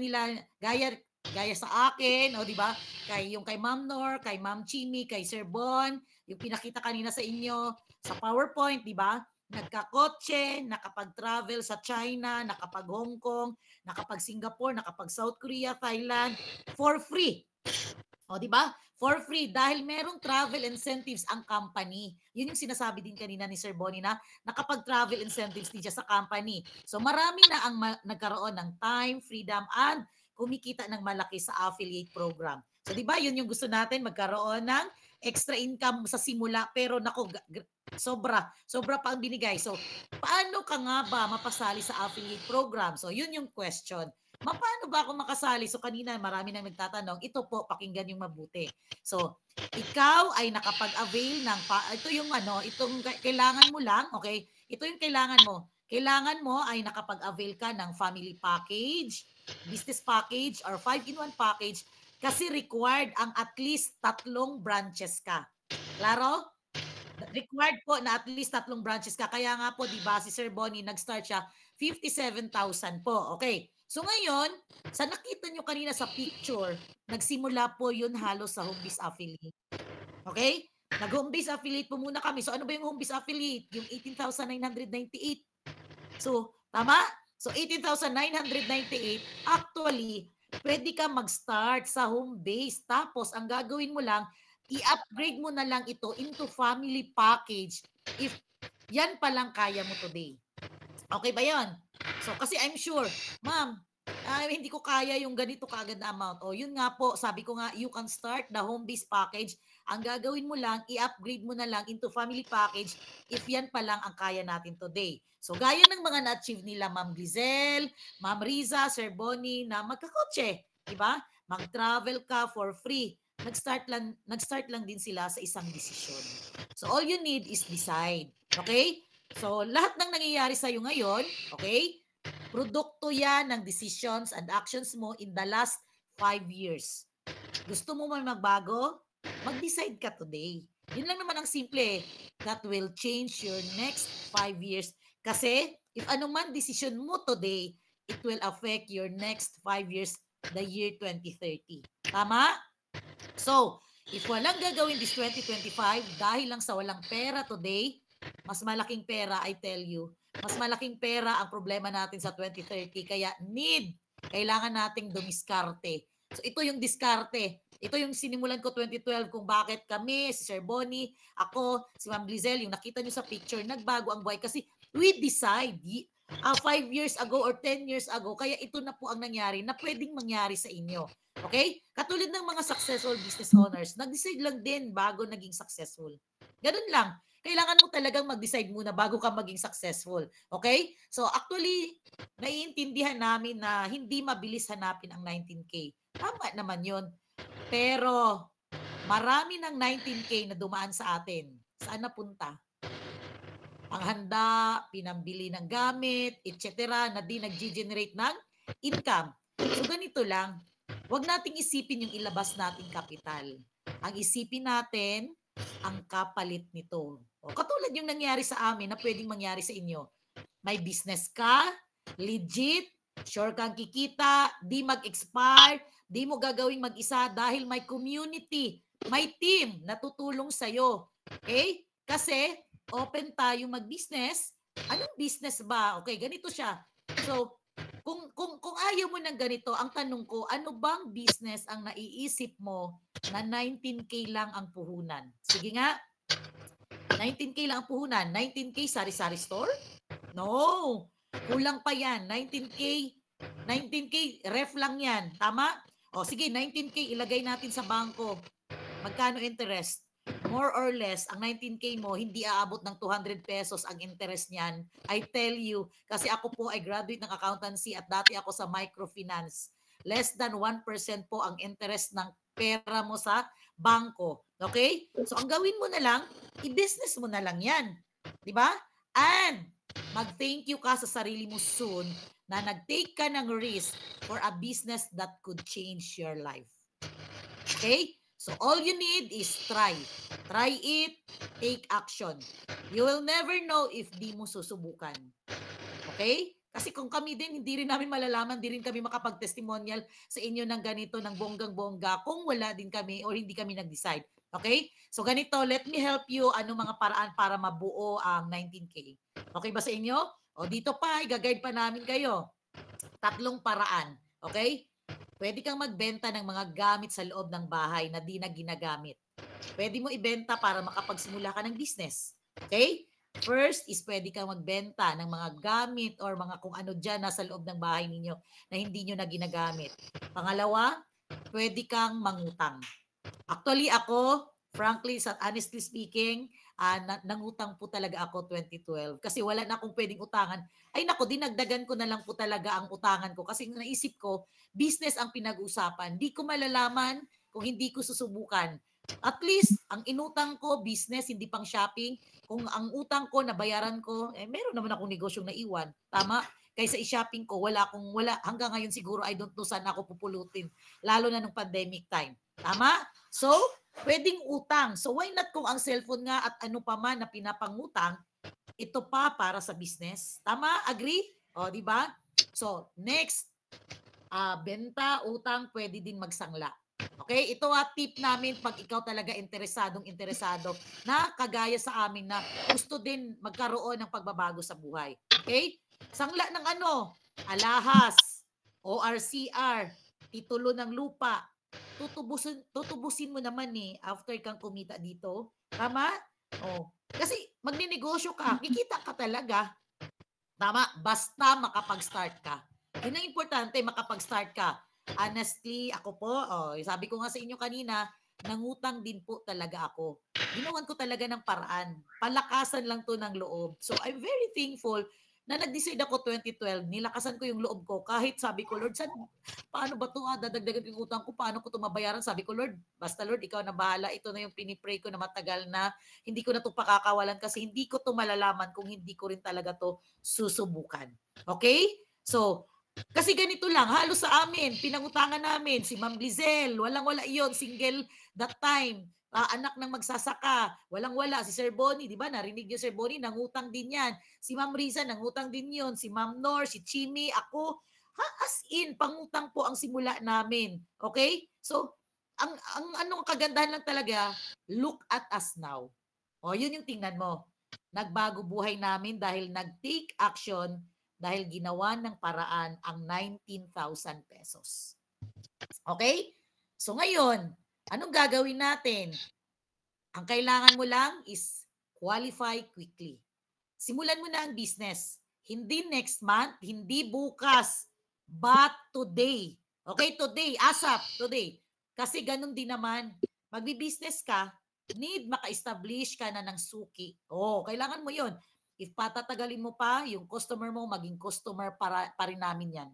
sa akin, o di ba? Kay Ma'am Nor, kay Ma'am Chimi, kay Sir Bon, yung pinakita kanina sa inyo, sa PowerPoint, di ba? Nagkakotse, nakapag-travel sa China, nakapag-Hong Kong, nakapag-Singapore, nakapag-South Korea, Thailand, for free. O, di ba? For free dahil merong travel incentives ang company. Yun yung sinasabi din kanina ni Sir Bonnie na nakapag-travel incentives din siya sa company. So, marami na ang nagkaroon ng time, freedom, and kumikita ng malaki sa affiliate program. So, di ba? Yun yung gusto natin, magkaroon ng extra income sa simula, pero nako, sobra pa ang binigay. So, paano ka nga ba mapasali sa affiliate program? So, yun yung question. Paano ba ako makasali? So, kanina marami nang nagtatanong. Ito po, pakinggan yung mabuti. So, ikaw ay nakapag-avail ng, ito yung itong kailangan mo lang, okay? Ito yung kailangan mo. Kailangan mo ay nakapag-avail ka ng family package, business package, or 5-in-1 package kasi required ang at least 3 branches ka. Klaro? Required po na at least 3 branches ka. Kaya nga po, di ba, si Sir Bonnie, nag-start siya, 57,000 po. Okay. So ngayon, sa nakita nyo kanina sa picture, nagsimula po yun halos sa home base affiliate. Okay? Nag-home base affiliate po muna kami. So ano ba yung home base affiliate? Yung 18,998. So, tama? So 18,998, actually, pwede ka mag-start sa home base. Tapos, ang gagawin mo lang, i-upgrade mo na lang ito into family package if yan palang kaya mo today. Okay ba yan? So, kasi I'm sure, ma'am, hindi ko kaya yung ganito kaagad na amount. O, yun nga po, sabi ko nga, you can start the home base package. Ang gagawin mo lang, i-upgrade mo na lang into family package if yan pa lang ang kaya natin today. So, gaya ng mga na-achieve nila, Ma'am Glizel, Ma'am Riza, Sir Bonnie, na magkakotse, di ba? Mag-travel ka for free. Nag-start lang din sila sa isang desisyon. So, all you need is decide. Okay? So, lahat ng nangyayari sa'yo ngayon, okay, produkto yan ng decisions and actions mo in the last 5 years. Gusto mo man magbago? Mag-decide ka today. Yun lang naman ang simple. That will change your next 5 years. Kasi, if anuman decision mo today, it will affect your next 5 years, the year 2030. Tama? So, if walang gagawin this 2025, dahil lang sa walang pera today, mas malaking pera, I tell you, mas malaking pera ang problema natin sa 2030. Kaya kailangan nating dumiskarte. So ito yung diskarte. Ito yung sinimulan ko 2012 kung bakit kami, si Sir Bonnie, ako, si Ma'am Glizel, yung nakita nyo sa picture, nagbago ang buhay. Kasi we decide 5 years ago or 10 years ago, kaya ito na po ang nangyari na pwedeng mangyari sa inyo. Okay? Katulad ng mga successful business owners, nag-decide lang din bago naging successful. Ganun lang. Kailangan mo talagang mag-decide muna bago ka maging successful. Okay? So actually, naiintindihan namin na hindi mabilis hanapin ang 19K. Tama naman yun. Pero marami ng 19K na dumaan sa atin. Saan napunta? Panghanda, pinambili ng gamit, etc. na di nag-generate ng income. So ganito lang. Huwag nating isipin yung ilabas nating kapital. Ang isipin natin, ang kapalit nito. O, katulad yung nangyari sa amin na pwedeng mangyari sa inyo. May business ka, legit, sure kang kikita, di mag-expire, di mo gagawing mag-isa dahil may community, may team na tutulong sa'yo. Okay? Kasi, open tayo mag-business. Anong business ba? Okay, ganito siya. So, Kung ayaw mo ng ganito, ang tanong ko, ano bang business ang naiisip mo na 19K lang ang puhunan? Sige nga. 19K lang ang puhunan. 19K sari-sari store? No. Kulang pa yan. 19K ref lang yan. Tama? O sige, 19K ilagay natin sa bangko. Magkano interest? More or less, ang 19K mo, hindi aabot ng 200 pesos ang interest niyan. I tell you, kasi ako po ay graduate ng accountancy at dati ako sa microfinance. Less than 1% po ang interest ng pera mo sa bangko. Okay? So, ang gawin mo na lang, i-business mo na lang yan. Diba? And, mag-thank you ka sa sarili mo soon na nag-take ka ng risk for a business that could change your life. Okay? So, all you need is try. Try it, take action. You will never know if di mo susubukan. Okay? Kasi kung kami din, hindi rin namin malalaman, hindi rin kami makapag-testimonial sa inyo ng ganito, ng bonggang-bongga, kung wala din kami or hindi kami nag-decide. Okay? So, ganito, let me help you ano mga paraan para mabuo ang 19K. Okay ba sa inyo? O, dito pa, i-guide pa namin kayo. 3 paraan. Okay? Pwede kang magbenta ng mga gamit sa loob ng bahay na di na ginagamit. Pwede mo ibenta para makapagsimula ka ng business. Okay? First is pwede kang magbenta ng mga gamit or mga kung ano dyan nasa loob ng bahay ninyo na hindi nyo na ginagamit. Pangalawa, pwede kang mangutang. Actually ako, frankly, honestly speaking, nangutang po talaga ako 2012 kasi wala na akong pwedeng utangan. Ay nako, dinagdagan ko na lang po talaga ang utangan ko kasi naisip ko, business ang pinag-usapan. Di ko malalaman kung hindi ko susubukan. At least, ang inutang ko, business, hindi pang shopping. Kung ang utang ko, nabayaran ko, meron naman akong negosyong naiwan. Tama? Kaysa i-shopping ko, wala. Hanggang ngayon siguro, I don't know saan ako pupulutin. Lalo na nung pandemic time. Tama? So, pwedeng utang. So, why not kung ang cellphone nga at ano pa man na pinapangutang, ito pa para sa business. Tama? Agree? O, di ba? So, next, benta, utang, pwede din magsangla. Okay? Ito tip namin pag ikaw talaga interesado na kagaya sa amin na gusto din magkaroon ng pagbabago sa buhay. Okay? Sangla ng ano? Alahas, ORCR, titulo ng lupa. Tutubusin mo naman after kang kumita dito. Tama? Oh. Kasi magninegosyo ka, kikita ka talaga. Tama? Basta makapag-start ka. Yun ang importante, makapag-start ka. Honestly, ako po, sabi ko nga sa inyo kanina, nangutang din po talaga ako. Ginawan ko talaga ng paraan. Palakasan lang to ng loob. So I'm very thankful na nag-decide ako 2012, nilakasan ko yung loob ko. Kahit sabi ko, Lord, paano ba ito? Dadagdagan yung utang ko, paano ko ito mabayaran? Sabi ko, Lord, basta Lord, ikaw na bahala. Ito na yung pinipray ko na matagal na. Hindi ko na ito pakakawalan kasi hindi ko ito malalaman kung hindi ko rin talaga ito susubukan. Okay? So, kasi ganito lang, halos sa amin, pinangutangan namin, si Ma'am Lizelle, walang-wala iyon, single that time, anak ng magsasaka, walang-wala, si Sir Bonnie, di ba, narinig niyo Sir Bonnie, nangutang din yan, si Ma'am Riza, nangutang din yun, si Ma'am Nor, si Chimi, ako, as in, pangutang po ang simula namin, okay? So, ang anong kagandahan lang talaga, look at us now. O, yun yung tingnan mo, nagbago buhay namin dahil nag-take action, dahil ginawa ng paraan ang 19,000 pesos. Okay? So ngayon, anong gagawin natin? Ang kailangan mo lang is qualify quickly. Simulan mo na ang business. Hindi next month, hindi bukas, but today. Okay? Today, ASAP, today. Kasi ganun din naman, magbi-business ka, need maka-establish ka na ng suki. Kailangan mo yun. If patatagalin mo pa, yung customer mo, maging customer pa rin namin yan.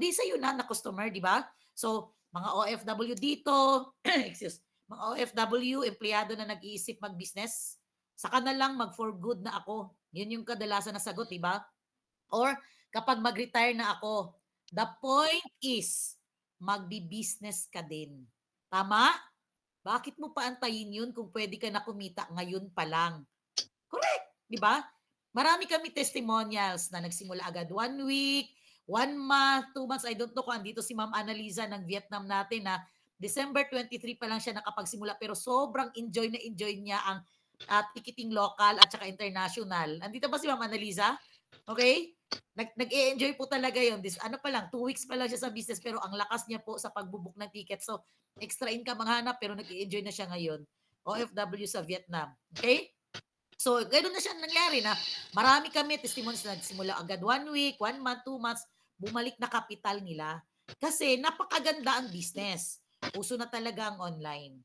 Di sa'yo na customer, di ba? So, mga OFW dito, mga OFW, empleyado na nag-iisip mag-business, saka na lang mag-for good na ako. Yun yung kadalasan na sagot, di ba? Or, kapag mag-retire na ako, the point is, magbi-business ka din. Tama? Bakit mo pa antayin yun kung pwede ka na kumita ngayon pa lang? Correct, di ba? Marami kami testimonials na nagsimula agad 1 week, 1 month, 2 months. I don't know kung andito si Ma'am Annalisa ng Vietnam natin na December 23 pa lang siya nakapagsimula pero sobrang enjoy niya ang ticketing local at saka international. Andito ba si Ma'am Annalisa? Okay? nag-e-enjoy po talaga yun. Ano pa lang, 2 weeks pa lang siya sa business pero ang lakas niya po sa pagbubuk ng ticket. So, extra income ang hanap pero nag-e-enjoy na siya ngayon. OFW sa Vietnam. Okay? So, ganoon na siya nangyari na marami kami testimonies na nagsimula agad 1 week, 1 month, 2 months, bumalik na kapital nila. Kasi napakaganda ang business. Uso na talaga ang online.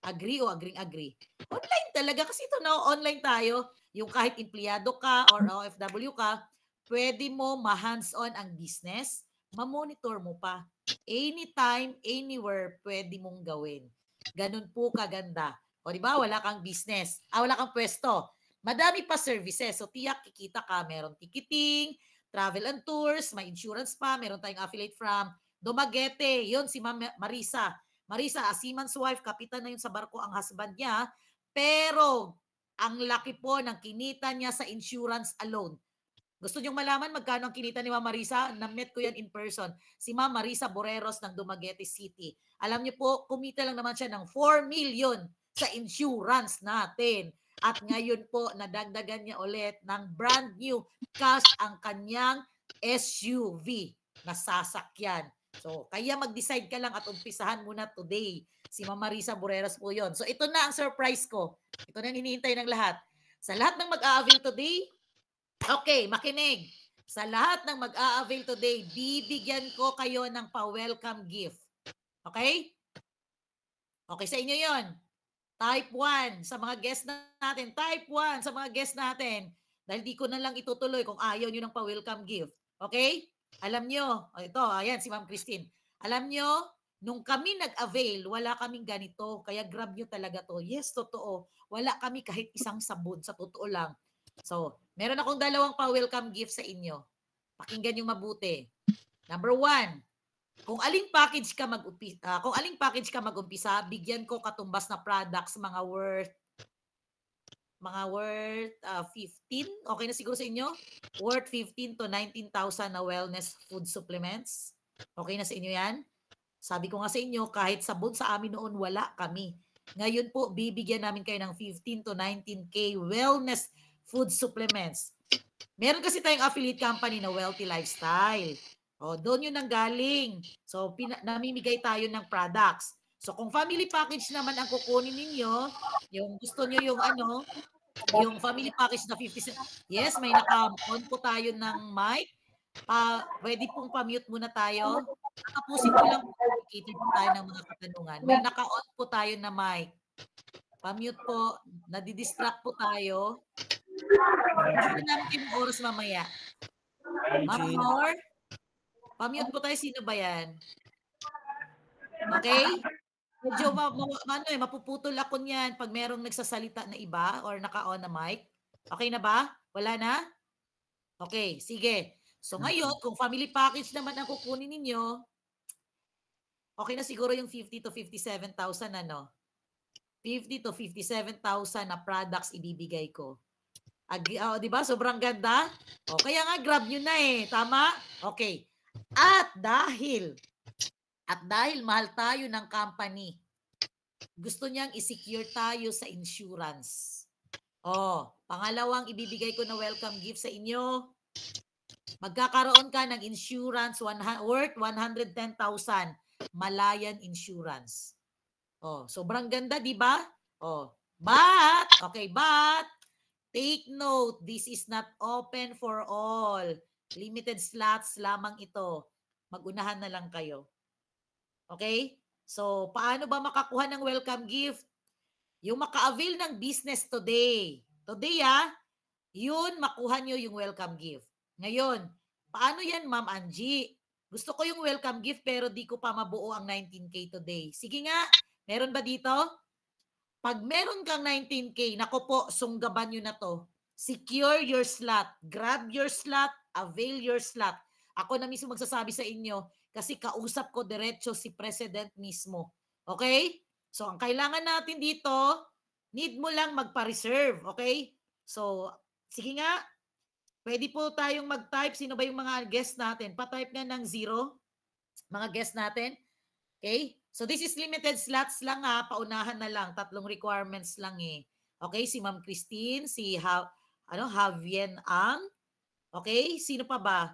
Agree o agree? Online talaga kasi ito na online tayo. Yung kahit empleyado ka or OFW ka, pwede mo ma-hands-on ang business, ma-monitor mo pa. Anytime, anywhere, pwede mong gawin. Ganun po kaganda. O di ba, wala kang business. Wala kang pwesto. Madami pa services. So tiyak, kikita ka. Meron ticketing, travel and tours, may insurance pa, meron tayong affiliate from Dumaguete. Yun, si Ma'am Marisa. Marisa, a seaman's wife, kapitan na yun sa barko ang husband niya. Pero, ang laki po ng kinita niya sa insurance alone. Gusto niyong malaman magkano ang kinita ni Ma'am Marisa? Na-met ko yan in person. Si Ma'am Marisa Boreros ng Dumaguete City. Alam niyo po, kumita lang naman siya ng 4 million sa insurance natin. At ngayon po, nadagdagan niya ulit ng brand new cash ang kanyang SUV na sasakyan. So, kaya mag-decide ka lang at umpisahan muna today. Si Ma'am Marisa Boreros po yon. So, ito na ang surprise ko. Ito na ang hinihintay ng lahat. Sa lahat ng mag-a-avail today, okay, makinig. Sa lahat ng mag-a-avail today, bibigyan ko kayo ng pa-welcome gift. Okay? Okay sa inyo yon. Type 1 sa mga guests natin. Type 1 sa mga guests natin. Dahil di ko na lang itutuloy kung ayaw nyo ng pa-welcome gift. Okay? Alam nyo, ito, ayan si Ma'am Christine. Alam nyo, nung kami nag-avail, wala kaming ganito. Kaya grab nyo talaga to. Yes, totoo. Wala kami kahit isang sabon. Sa totoo lang. So, meron akong 2 pa-welcome gift sa inyo. Pakinggan nyo mabuti. Number 1, kung aling package ka mag-umpisa, bigyan ko katumbas na products mga worth 15. Okay na siguro sa inyo? Worth 15 to 19,000 na wellness food supplements. Okay na sa inyo yan? Sabi ko nga sa inyo, kahit sabon sa amin noon, wala kami. Ngayon po, bibigyan namin kayo ng 15 to 19K wellness food supplements. Meron kasi tayong affiliate company na Wealthy Lifestyle. O, doon yun ang galing. So, namimigay tayo ng products. So, kung family package naman ang kukunin ninyo, yung gusto nyo yung family package na 50 yes, may naka-on po tayo ng mic. Pwede pong pa-mute muna tayo. Tapusin ko lang po, ikitin po tayo ng mga katanungan. May naka-on po tayo na mic. Pa-mute po, nadidistract po tayo. Hindi namin yung oras mamaya. Ma'am Nor, pa-mute po tayo. Sino ba yan? Okay? Medyo mapuputol ako niyan pag merong nagsasalita na iba or naka-on na mic. Okay na ba? Wala na? Okay, sige. So ngayon, kung family package naman ang kukunin ninyo, okay na siguro yung 50 to 57,000 ano? 50 to 57,000 na products ibibigay ko. Di ba? Sobrang ganda. O, kaya nga grab nyo na eh. Tama? Okay. At dahil mahal tayo ng company, gusto niyang i-secure tayo sa insurance. Pangalawang ibibigay ko na welcome gift sa inyo, magkakaroon ka ng insurance worth 110,000, Malayan Insurance. Sobrang ganda, di ba? But take note, this is not open for all. Limited slots lamang ito. Mag-unahan na lang kayo. Okay? So, paano ba makakuha ng welcome gift? Yung maka-avail ng business today. Today, yun, makuha nyo yung welcome gift. Ngayon, paano yan, Ma'am Angie? Gusto ko yung welcome gift pero di ko pa mabuo ang 19K today. Sige nga, meron ba dito? Pag meron kang 19K, nako po, sunggaban nyo na to. Secure your slot. Grab your slot. Avail your slot. Ako na mismo magsasabi sa inyo kasi kausap ko diretso si President mismo. Okay? So, ang kailangan natin dito, need mo lang magpa-reserve. Okay? So, sige nga, pwede po tayong mag-type. Sino ba yung mga guest natin? Pa-type nga ng 0, mga guest natin. Okay? So, this is limited slots lang paunahan na lang. 3 requirements lang eh. Okay? Si Ma'am Christine, si Havien Ang, Okay? Sino pa ba?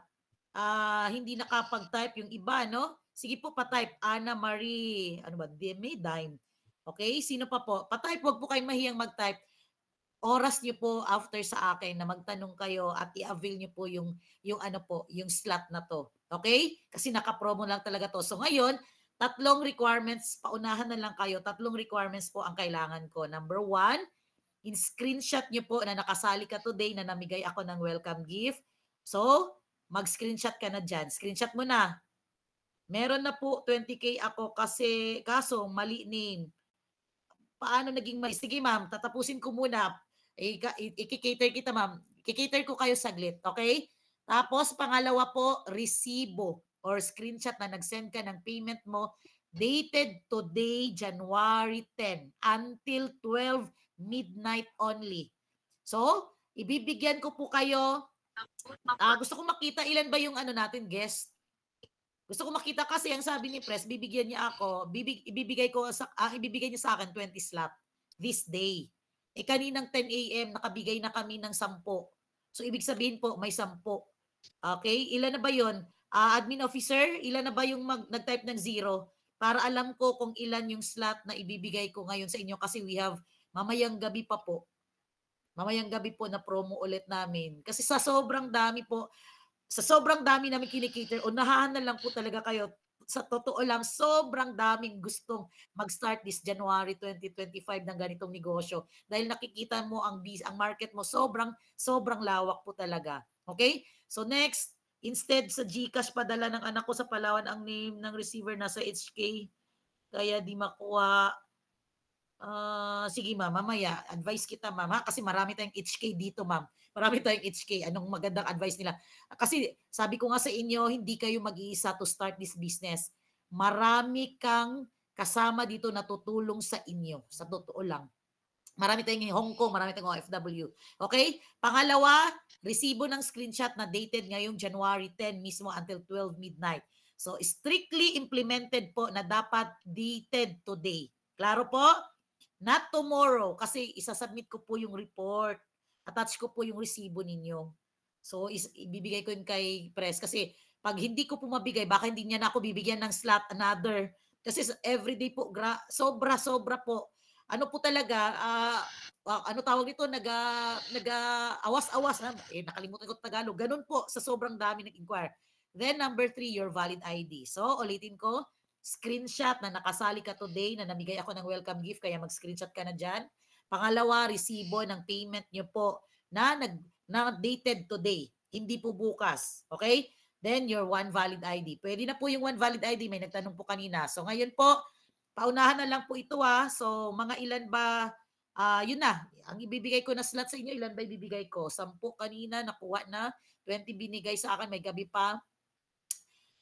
Hindi nakapag-type yung iba, no? Sige po, pa-type. Ana Marie, ano ba? May Dime. Okay? Sino pa po? Pa-type, wag po kayong mahiyang mag-type. Oras niyo po after sa akin na magtanong kayo at i-avail niyo po yung ano po, yung slot na to. Okay? Kasi naka-promo lang talaga to. So ngayon, 3 requirements, paunahan na lang kayo. 3 requirements po ang kailangan ko. Number 1, in-screenshot niyo po na nakasali ka today na namigay ako ng welcome gift. So, mag-screenshot ka na dyan. Screenshot mo na. Meron na po 20K ako kasi kaso mali name. Paano naging mali? Sige ma'am, tatapusin ko muna. I-cater kita ma'am. I-cater ko kayo saglit, okay? Tapos pangalawa po, resibo or screenshot na nag-send ka ng payment mo dated today, January 10 until 12 midnight only. So, ibibigyan ko po kayo. Gusto ko makita ilan ba yung ano natin, guest? Gusto ko makita kasi ang sabi ni Press, bibigyan niya ako, ibibigay niya sa akin 20 slot this day. Kaninang 10 a.m. nakabigay na kami ng 10. So, ibig sabihin po, may 10. Okay? Ilan na ba yun? Admin officer, ilan na ba yung nag-type ng 0? Para alam ko kung ilan yung slot na ibibigay ko ngayon sa inyo kasi we have mamayang gabi pa po. Mamayang gabi po na promo ulit namin. Kasi sa sobrang dami po, sa sobrang dami namin kinikater, unahan na lang po talaga kayo. Sa totoo lang, sobrang daming gustong mag-start this January 2025 ng ganitong negosyo. Dahil nakikita mo ang market mo, sobrang lawak po talaga. Okay? So next, instead sa GCash padala ng anak ko sa Palawan, ang name ng receiver nasa HK, kaya di makuha. Sige ma'am, mamaya, advice kita ma'am ha? Kasi marami tayong HK dito ma'am. Marami tayong HK. Anong magandang advice nila? Kasi sabi ko nga sa inyo, hindi kayo mag-iisa to start this business. Marami kang kasama dito na tutulong sa inyo. Sa totoo lang. Marami tayong Hong Kong, marami tayong OFW. Okay? Pangalawa, resibo ng screenshot na dated ngayong January 10 mismo until 12 midnight. So, strictly implemented po na dapat dated today. Klaro po? Not tomorrow kasi isasubmit ko po yung report. Attach ko po yung resibo ninyo. So, ibibigay ko yun kay Press kasi pag hindi ko po mabigay, baka hindi niya na ako bibigyan ng slot another. Kasi everyday po, sobra po. Ano po talaga, ano tawag nito, awas-awas. Nakalimutan ko Tagalog. Ganun po sa sobrang dami nag-inquire. Then number 3, your valid ID. So, ulitin ko, screenshot na nakasali ka today na namigay ako ng welcome gift, kaya mag-screenshot ka na dyan. Pangalawa, resibo ng payment nyo po na dated today, hindi po bukas. Okay? Then your one valid ID. Pwede na po yung one valid ID, may nagtanong po kanina. So ngayon po, paunahan na lang po ito So mga ilan ba, yun na, ang ibibigay ko na slot sa inyo, ilan ba ibibigay ko? 10 kanina, nakuha na, 20 binigay sa akin, may gabi pa.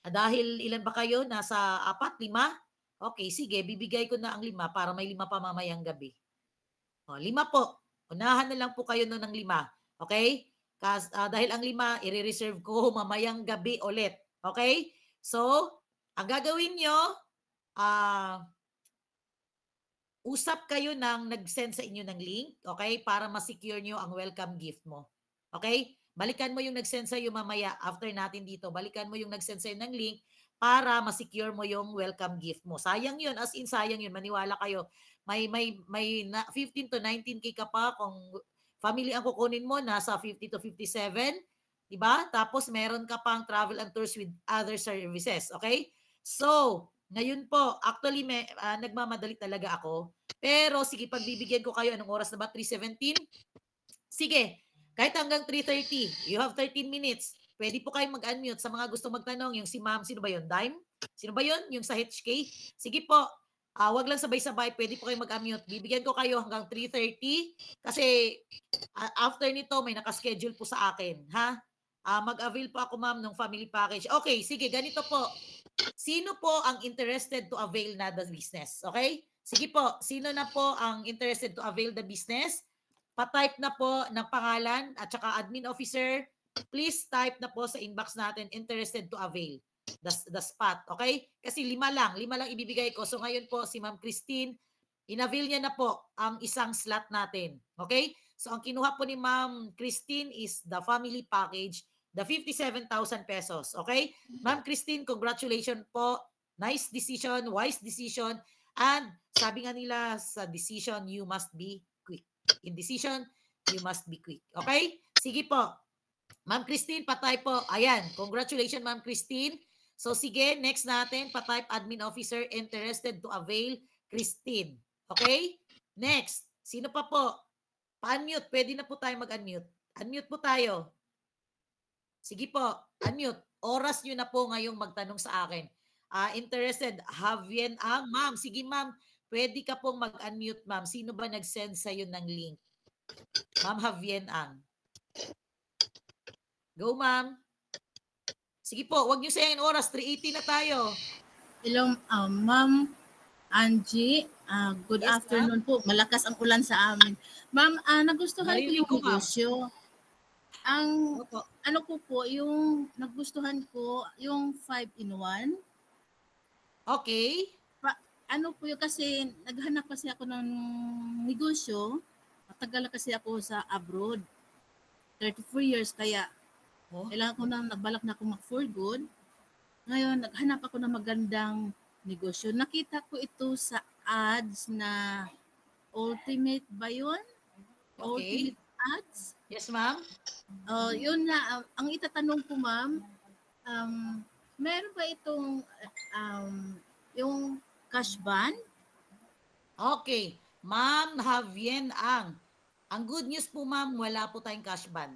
Dahil ilan ba kayo? Nasa 4, 5? Okay, sige, bibigay ko na ang 5 para may 5 pa mamayang gabi. 5 po. Unahan na lang po kayo ng 5. Okay? Dahil ang 5, i-reserve ko mamayang gabi ulit. Okay? So, ang gagawin nyo, usap kayo ng nag-send sa inyo ng link, okay? Para ma-secure nyo ang welcome gift mo. Okay? Balikan mo yung nag-send sa iyo mamaya after natin dito. Balikan mo yung nag-send sa iyo ng link para ma-secure mo yung welcome gift mo. Sayang yun, as in sayang yun. Maniwala kayo. May 15 to 19K ka pa kung family ang kukunin mo, nasa 50 to 57, diba? Tapos meron ka pang travel and tours with other services, okay? So, ngayon po, actually nagmamadali talaga ako. Pero sige, pagbibigyan ko kayo, anong oras na ba? 3:17? Sige, kahit hanggang 3:30, you have 13 minutes. Pwede po kayong mag-unmute sa mga gusto magtanong. Yung si ma'am, sino ba yun? Dime? Sino ba yun? Yung sa HK? Sige po, wag lang sabay-sabay, pwede po kayo mag-unmute. Bibigyan ko kayo hanggang 3:30 kasi after nito may nakaschedule po sa akin, ha? Mag-avail po ako ma'am ng family package. Okay, sige, ganito po. Sino po ang interested to avail na the business? Okay? Sige po, sino na po ang interested to avail the business? Pa-type na po ng pangalan at saka admin officer. Please type na po sa inbox natin, interested to avail the spot, okay? Kasi 5 lang ibibigay ko. So ngayon po si Ma'am Christine, inavail niya na po ang isang slot natin, okay? So ang kinuha po ni Ma'am Christine is the family package the 57,000 pesos. Okay? Ma'am Christine, congratulations po. Nice decision, wise decision. And sabi nga nila sa decision, you must be quick. In decision, you must be quick. Okay? Sige po. Ma'am Christine, patay po. Ayan. Congratulations, Ma'am Christine. So sige, next natin, patype admin officer interested to avail Christine. Okay? Next. Sino pa po? Pa-unmute. Pwede na po tayo mag-unmute. Unmute po tayo. Sige po. Unmute. Oras nyo na po ngayong magtanong sa akin. Interested. Havien Ang. Ma'am, sige ma'am. Pwede ka pong mag-unmute, ma'am. Sino ba nag-send sa'yo ng link? Ma'am Havien Ang. Go, ma'am. Sige po, wag niyo sayangin oras. 3:80 na tayo. Hello, Ma'am Angie. Good Yes, afternoon po. Malakas ang ulan sa amin. Ma'am, nagustuhan ko Narinig yung ko, ma'am. negosyo. Ang ano ko po, yung nagustuhan ko, yung 5-in-1. Okay. Ano po yun, kasi naghanap kasi ako ng negosyo. Matagal na kasi ako sa abroad. 34 years, kaya kailangan ko na, nagbalak na ako mag-for good. Ngayon, naghanap ako ng magandang negosyo. Nakita ko ito sa ads na Ultimate ba yun? Okay. Ultimate ads? Yes, ma'am. Yun na, ang itatanong ko, ma'am, meron ba itong yung cash ban? Okay. Ma'am Havien Ang. Ang good news po, ma'am, wala po tayong cash ban.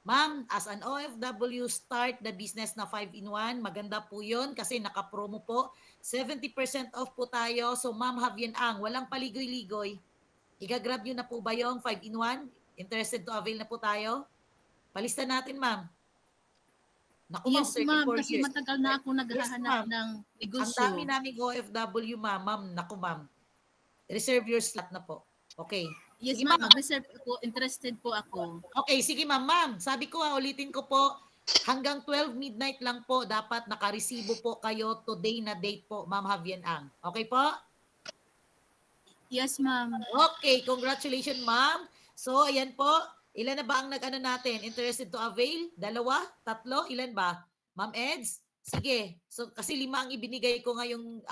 Ma'am, as an OFW, start the business na 5-in-1. Maganda po yun kasi naka-promo po. 70% off po tayo. So, Ma'am Havien Ang, walang paligoy-ligoy. Igagrab nyo na po ba yung 5-in-1? Interested to avail na po tayo? Palista natin, ma'am. Naku, Yes, ma'am, 34 kasi years. matagal na ako naghahanap ma'am. ng Ang negosyo. dami naming OFW, ma'am. Ma'am, naku, ma'am. Reserve your slot na po. Okay. Yes, Sige, ma'am, mag-reserve ako. Interested po ako. Okay, sige ma'am. Ma'am, sabi ko ulitin ko po, hanggang 12 midnight lang po dapat nakaresibo po kayo today na date po, Ma'am Havien Ang. Okay po? Yes, ma'am. Okay, congratulations, ma'am. So, ayan po. Ilan na ba ang nag-ano natin? Interested to avail? 2? 3? Ilan ba? Ma'am Eds? Sige. So, kasi 5 ang ibinigay ko ngayong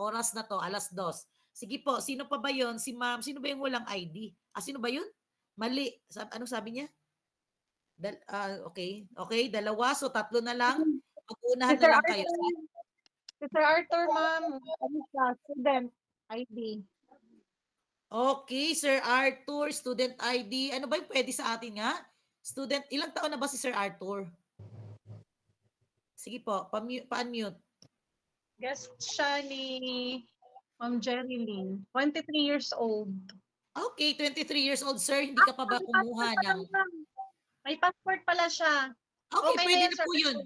oras na to, 2:00. Sige po, sino pa ba yon? Si ma'am, sino ba yung walang ID? Sino ba yun? Mali. Anong sabi niya? Okay. Okay, 2. So, 3 na lang. Mag-uunahan na lang kayo. Si Sir Arthur, ma'am. Ano siya? Student ID. Okay, Sir Arthur, student ID. Ano ba yung pwede sa atin nga? Student, ilang taon na ba si Sir Arthur? Sige po, pa-unmute. Guest siya ni Ma'am Jerilyn. 23 years old. Okay, 23 years old, sir. Hindi ka pa ba kumuha ng... May passport pala siya. Okay, Okay na pwede yan, na sir. po yun.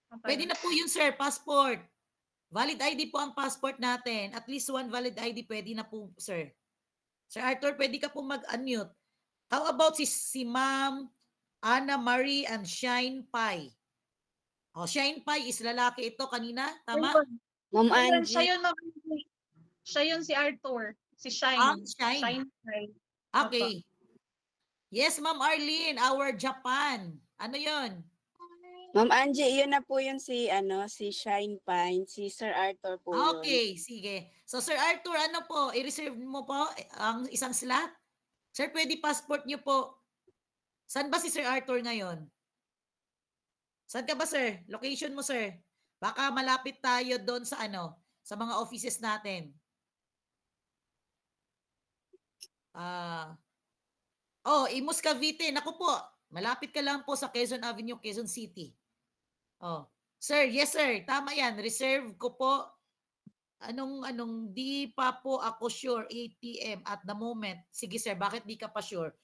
Okay. Pwede na po yun, sir. Passport. Valid ID po ang passport natin. At least 1 valid ID pwede na po, sir. Sir Arthur, pwede ka po mag-unmute. How about si Ma'am Anna Marie and Shine Pie? Shine Pie is lalaki ito kanina. Tama? Ma'am Ayun, Angie. siya yun, ma'am. Siya yun si Arthur. Si Shine. Shine. Shine. Okay. Yes, Ma'am Arlene, our Japan. Ano yun? Ma'am Angie, yun na po yun si Shine Pine, si Sir Arthur po yun. Okay, sige. So Sir Arthur, ano po, i-reserve mo po ang isang slot? Sir, pwede passport niyo po. Saan ba si Sir Arthur ngayon? Saan ka ba, sir? Location mo, sir. Baka malapit tayo doon sa sa mga offices natin. Imus Cavite. Naku po, malapit ka lang po sa Quezon Avenue, Quezon City. Sir, yes sir, tama yan. Reserve ko po. Di pa po ako sure, 8 p.m. at the moment. Sige sir, bakit di ka pa sure?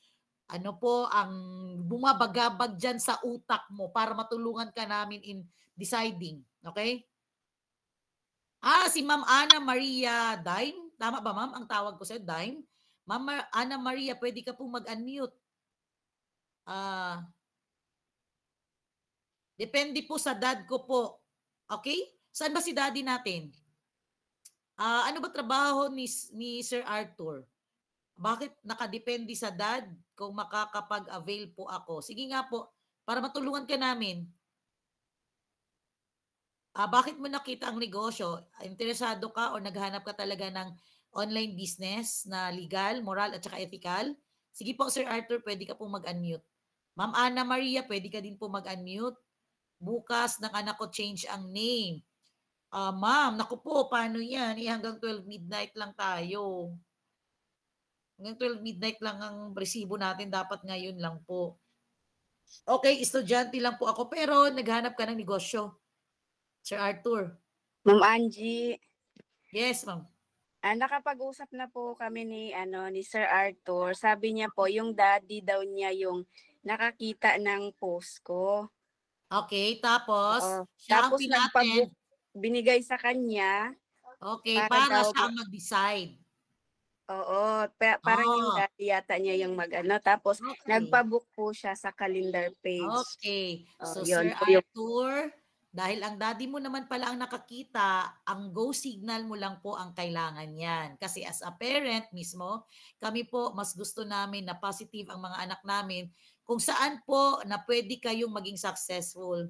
Ano po ang bumabagabag dyan sa utak mo para matulungan ka namin in deciding. Okay? Si Ma'am Ana Maria Dime. Tama ba ma'am? Ang tawag ko sa'yo, Dime. Ma'am Ana Maria, pwede ka po mag-unmute. Depende po sa dad ko po. Okay? Saan ba si daddy natin? Ano ba trabaho ni Sir Arthur? Bakit nakadepende sa dad kung makakapag-avail po ako? Sige nga po, para matulungan ka namin. Bakit mo nakita ang negosyo? Interesado ka o naghanap ka talaga ng online business na legal, moral at saka ethical? Sige po, Sir Arthur, pwede ka pong mag-unmute. Ma'am Ana Maria, pwede ka din po mag-unmute. Bukas ng anak ko change ang name. Ma'am, naku po, paano yan? Hanggang 12 midnight lang tayo. Hanggang 12 midnight lang ang resibo natin. Dapat ngayon lang po. Okay, estudyante lang po ako pero naghanap ka ng negosyo. Sir Arthur. Ma'am Angie. Yes, ma'am. Nakapag-usap na po kami ni Sir Arthur. Sabi niya po, yung daddy daw niya yung nakakita ng post ko. Okay, tapos siya tapos ang pinaten. Binigay sa kanya. Okay, para siya ang mag-decide. Oo, parang yung daddy yata niya yung mag-ano. Tapos nagpa-book po siya sa calendar page. Okay. So yun Sir po Arthur, dahil ang daddy mo naman pala ang nakakita, ang go signal mo lang po ang kailangan yan. Kasi as a parent mismo, kami po mas gusto namin na positive ang mga anak namin kung saan po na pwede kayong maging successful.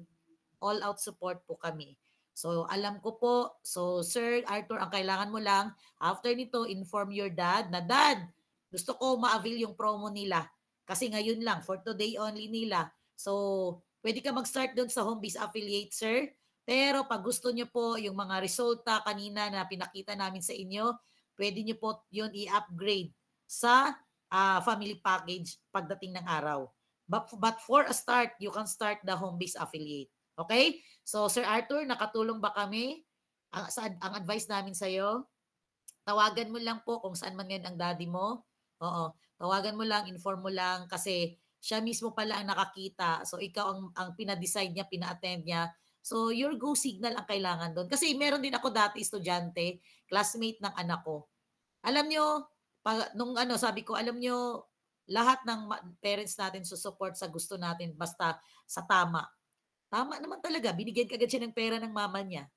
All out support po kami. So alam ko po, so Sir Arthur, ang kailangan mo lang, after nito, inform your dad na, Dad, gusto ko ma-avail yung promo nila. Kasi ngayon lang, for today only nila. So, pwede ka mag-start doon sa home base affiliate, sir. Pero pag gusto nyo po yung mga resulta kanina na pinakita namin sa inyo, pwede nyo po yun i-upgrade sa family package pagdating ng araw. But for a start, you can start the home base affiliate. Okay? So, Sir Arthur, nakatulong ba kami? Ang advice namin sa'yo, tawagan mo lang po kung saan man yan ang daddy mo. Oo. Tawagan mo lang, inform mo lang kasi siya mismo pala ang nakakita. So, ikaw ang pina-decide niya, pina-attend niya. So, your go signal ang kailangan doon. Kasi meron din ako dati estudyante, classmate ng anak ko. Alam nyo, sabi ko, alam nyo, lahat ng parents natin support sa gusto natin basta sa tama. Tama naman talaga. Binigyan kagad siya ng pera ng mama niya.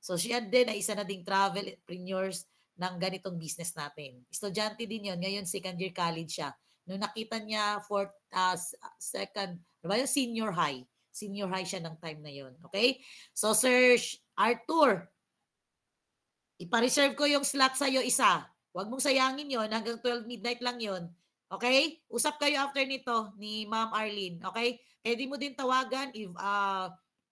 So, siya din ay isa na ding travel entrepreneurs ng ganitong business natin. Estudyante din yon. Ngayon, second year college siya. Nung nakita niya senior high. Senior high siya ng time na yon. Okay? So, Sir Arthur, ipa-reserve ko yung slot sa'yo isa. Huwag mong sayangin yon. Hanggang 12 midnight lang yon. Okay? Usap kayo after nito ni Ma'am Arlene. Okay? Pwede mo din tawagan if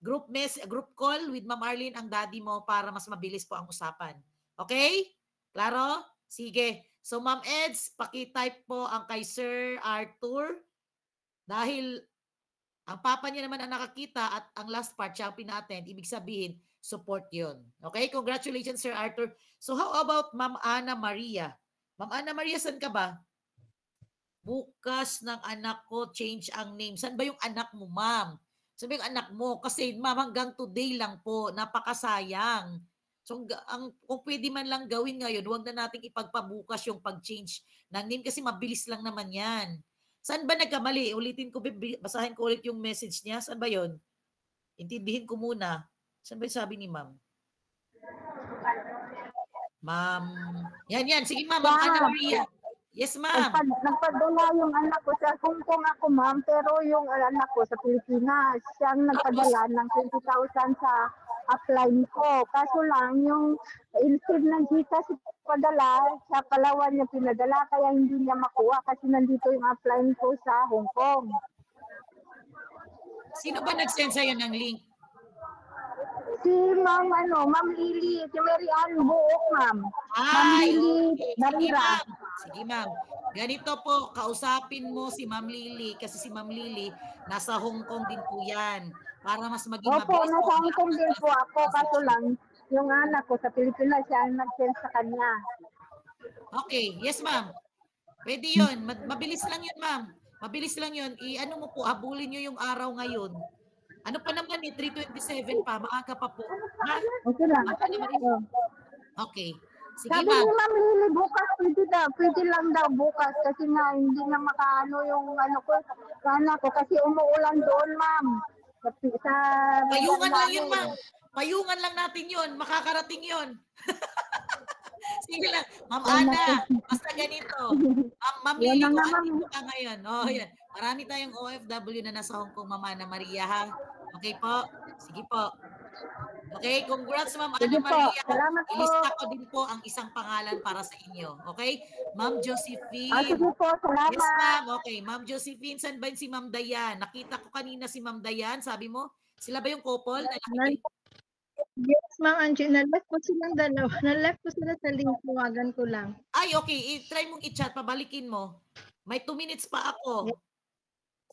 group call with Ma'am Arlene ang daddy mo para mas mabilis po ang usapan. Okay? Klaro? Sige. So, Ma'am Eds, paki-type po ang kay Sir Arthur dahil ang papa niya naman ang nakakita at ang last part siya ang pina-attend, ibig sabihin, support yun. Okay? Congratulations, Sir Arthur. So, how about Ma'am Ana Maria? Ma'am Ana Maria, saan ka ba? Bukas ng anak ko, change ang name. Saan ba yung anak mo, ma'am? Saan ba yung anak mo? Kasi, ma'am, hanggang today lang po, napakasayang. So, kung pwede man lang gawin ngayon, huwag na nating ipagpabukas yung pag-change ng name kasi mabilis lang naman yan. Saan ba nagkamali? Ulitin ko, basahin ko ulit yung message niya. Saan ba yon? Intindihin ko muna. Saan ba yung sabi ni ma'am? Ma'am. Yan. Sige, ma'am. Ma'am Ana Maria. Yes, ma'am. Nagpadala yung anak ko sa Hong Kong ako, ma'am, pero yung anak ko sa Pilipinas, siyang nagpadala ng 20,000 sa upline ko. Kaso lang, yung instead ng GCash padala, sa Palawan niya pinadala, kaya hindi niya makuha kasi nandito yung upline ko sa Hong Kong. Sino ba nag-send sa'yo ng link? Si Ma'am Lily, si Mary Ann Buok, ma'am. Ma'am Lily Narira. Sige, ma'am. Ganito po, kausapin mo si Ma'am Lily kasi si Ma'am Lily nasa Hong Kong din po yan. Para mas maging mabilis. Opo, nasa Hong Kong din po ako. Kaso lang, yung anak ko sa Pilipinas, siya ang nag-send sa kanya. Okay. Yes, ma'am. Pwede yun. Mabilis lang yun, ma'am. Mabilis lang yun. I-ano mo po, habulin nyo yung araw ngayon. Ano pa naman 3:27 pa, maaga pa po. Ha? Okay lang. Okay. Sige, sabi ma'am. ni Ma'am Lily, bukas pwede lang daw bukas kasi nga hindi na makaano yung anak ko kasi umuulan doon, ma'am. Payungan lang yun, ma'am. Payungan lang natin yun. Makakarating yun. Sige lang. Ma'am Ana, basta ganito. Ma'am Lily, kung andito ka ngayon. Yan. Marami tayong OFW na nasa Hong Kong, Ma'am Ana Maria, ha? Okay po? Sige po. Okay, congrats Ma'am Ana Sige po. Maria. Salamat po. Ilista ko din po ang isang pangalan para sa inyo. Okay? Ma'am Josephine. Sige po, salamat. Yes, ma'am. Okay, Ma'am Josephine, saan ba yun si Ma'am Dayan? Nakita ko kanina si Ma'am Dayan. Sabi mo, sila ba yung couple na nakikinig? Yes, Ma'am Angie. Na-left ko silang dalawa. Na-left ko sila sa link. Tawagan ko lang. Ay, okay. Try mong i-chat. Pabalikin mo. May 2 minutes pa ako.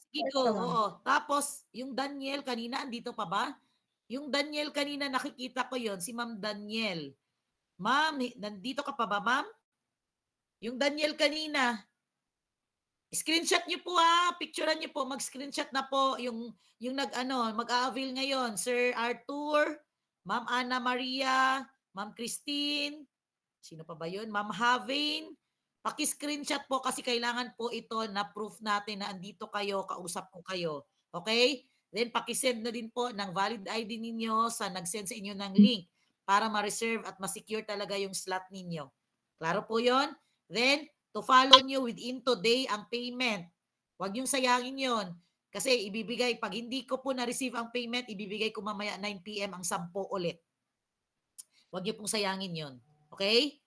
Sige ko. Oo. Tapos, yung Daniel kanina, andito pa ba? Yung Daniel kanina, nakikita ko yon si Ma'am Daniel. Ma'am, nandito ka pa ba, Ma'am? Yung Daniel kanina, screenshot niyo po ha. Picturean niyo po. Mag-screenshot na po yung mag-a-avail ngayon. Sir Arthur, Ma'am Ana Maria, Ma'am Christine, sino pa ba yun? Ma'am Havin. Paki-screenshot po kasi kailangan po ito na proof natin na andito kayo, kausap ko kayo. Okay? Then paki-send na din po ng valid ID ninyo sa nag-send sa inyo ng link para ma-reserve at ma-secure talaga yung slot ninyo. Klaro po yon? Then, to follow nyo within today ang payment. Huwag yung sayangin yon. Kasi ibibigay, pag hindi ko po na-receive ang payment, ibibigay ko mamaya 9 p.m. ang 10 ulit. Huwag nyo pong sayangin yon. Okay?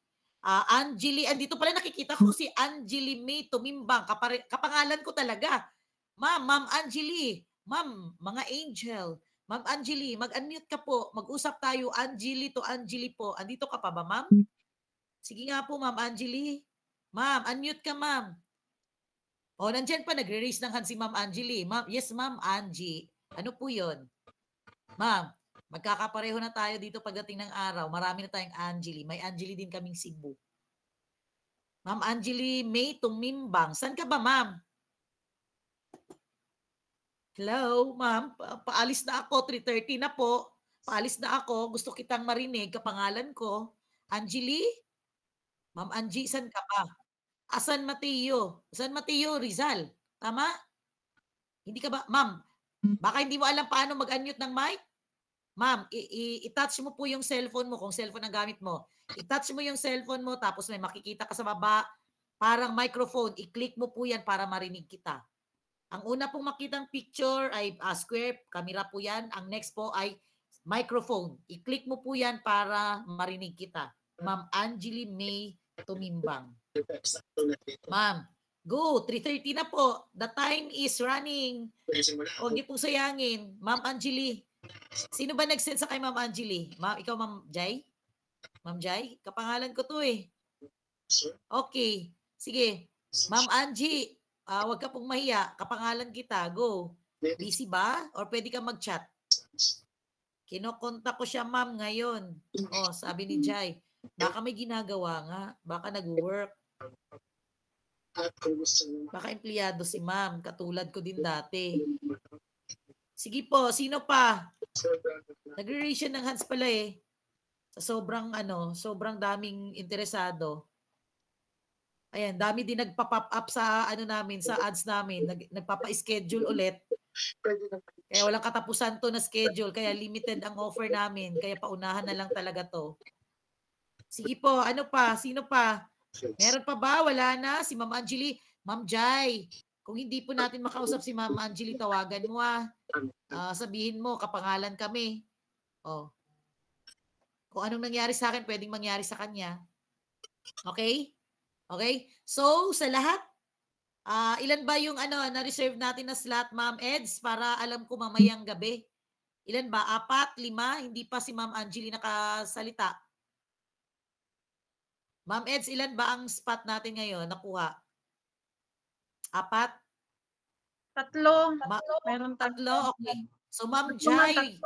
Angeli, andito pala nakikita ko si Angeli May Tumimbang. Kapangalan ko talaga. Ma'am Angeli. Ma'am, mga angel. Ma'am Angeli, mag-unmute ka po. Mag-usap tayo. Angeli to Angeli po. Andito ka pa ba, ma'am? Sige nga po, Ma'am Angeli. Ma'am, unmute ka, ma'am. O, nandyan pa, nagre-raise ng hand si Ma'am Angeli. Ma'am, yes, Ma'am Angie. Ano po yun? Ma'am, magkakapareho na tayo dito pagdating ng araw. Marami na tayong Angeli. May Angeli din kaming Cebu. Ma'am Angeli May Tumimbang. Saan ka ba, ma'am? Hello, ma'am. Paalis na ako. 3:30 na po. Paalis na ako. Gusto kitang marinig. Kapangalan ko. Angeli? Ma'am Angie, saan ka ba? San Mateo. San Mateo, Rizal. Tama? Hindi ka ba? Ma'am, baka hindi mo alam paano mag-unmute ng mic? Ma'am, i-touch mo po yung cellphone mo kung cellphone ang gamit mo. I-touch mo yung cellphone mo tapos may makikita ka sa baba. Parang microphone. I-click mo po yan para marinig kita. Ang una pong makitang picture ay square, camera po yan. Ang next po ay microphone. I-click mo po yan para marinig kita. Ma'am Angeli May Tumimbang. Ma'am, go. 3:30 na po. The time is running. Huwag niyo pong sayangin. Ma'am Angeli. Sino ba nag-send sa kay Ma'am Angeli? Ma'am, ikaw Ma'am Jai? Ma'am Jai? Kapangalan ko to eh. Okay. Sige. Ma'am Angie. Huwag ka pong mahiya. Kapangalan kita. Go. Busy ba? Or pwede ka mag-chat? Kinokontak ko siya, ma'am, ngayon. Oh, sabi ni Jai. Baka may ginagawa nga. Baka nag-work. Baka empleyado si ma'am. Katulad ko din dati. Sige po. Sino pa? Nag-reration ng hands pala eh. Sa sobrang daming interesado. Ayan, dami din nagpa-pop up sa namin, sa ads namin. Nagpapa-schedule ulit. Kaya walang katapusan to na schedule. Kaya limited ang offer namin. Kaya paunahan na lang talaga to. Sige po, ano pa? Sino pa? Meron pa ba? Wala na? Si Ma'am Angeli. Ma'am Jai, kung hindi po natin makausap si Ma'am Angeli, tawagan mo sabihin mo, kapangalan kami. Oh. Kung anong nangyari sa akin, pwedeng mangyari sa kanya. Okay? Okay? So, sa lahat, ilan ba yung na-reserve natin na slot, Ma'am Eds, para alam ko mamayang gabi? Ilan ba? 4, 5? Hindi pa si Ma'am Angeli nakasalita. Ma'am Eds, ilan ba ang spot natin ngayon nakuha? 4? 3. Meron 3. Okay. So, Ma'am Jai,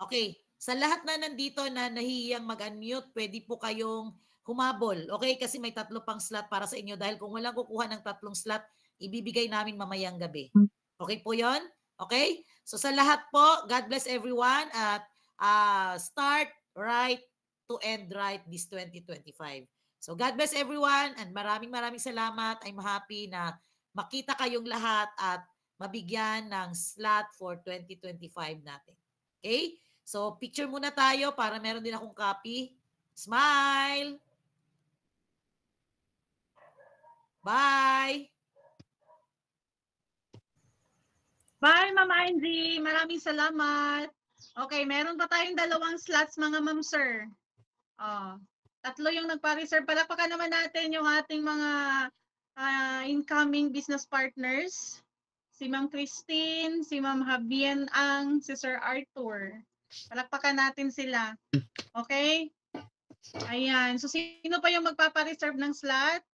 okay. Sa lahat na nandito na nahihiyang mag-unmute, pwede po kayong humabol. Okay? Kasi may 3 pang slot para sa inyo. Dahil kung walang kukuha ng 3 slot, ibibigay namin mamayang gabi. Okay po yon? Okay? So sa lahat po, God bless everyone at start right to end right this 2025. So God bless everyone and maraming salamat. I'm happy na makita kayong lahat at mabigyan ng slot for 2025 natin. Okay? So picture muna tayo para meron din akong copy. Smile! Bye! Bye, Ma'am Angie. Maraming salamat. Okay, meron pa tayong 2 slots, mga ma'am, sir. Oh, 3 yung nagpa-reserve. Palakpakan naman natin yung ating mga incoming business partners. Si Ma'am Christine, si Ma'am Habien Ang, si Sir Arthur. Palakpakan natin sila. Okay? Ayan. So, sino pa yung magpapa-reserve ng slot?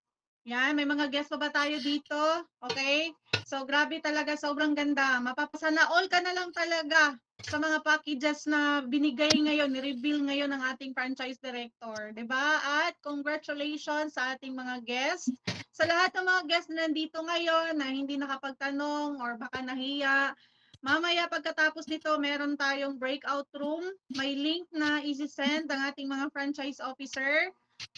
Yan, may mga guest pa ba tayo dito? Okay? So, grabe talaga, sobrang ganda. Mapapasana all ka na lang talaga sa mga packages na binigay ngayon, ni-reveal ngayon ng ating franchise director. 'Di ba? At congratulations sa ating mga guests. Sa lahat ng mga guests na nandito ngayon na hindi nakapagtanong or baka nahiya, mamaya pagkatapos nito, meron tayong breakout room. May link na i-send ang ating mga franchise officer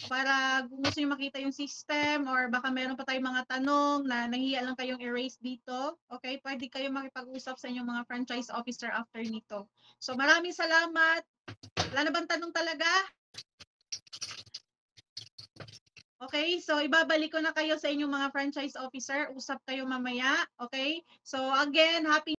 para kung gusto nyo makita yung system or baka meron pa tayong mga tanong na nahiya lang kayong erase dito, okay, pwede kayo makipag-usap sa inyong mga franchise officer after nito. So maraming salamat. Wala na bang tanong talaga? Okay, so ibabalik ko na kayo sa inyong mga franchise officer. Usap kayo mamaya, okay? So again, happy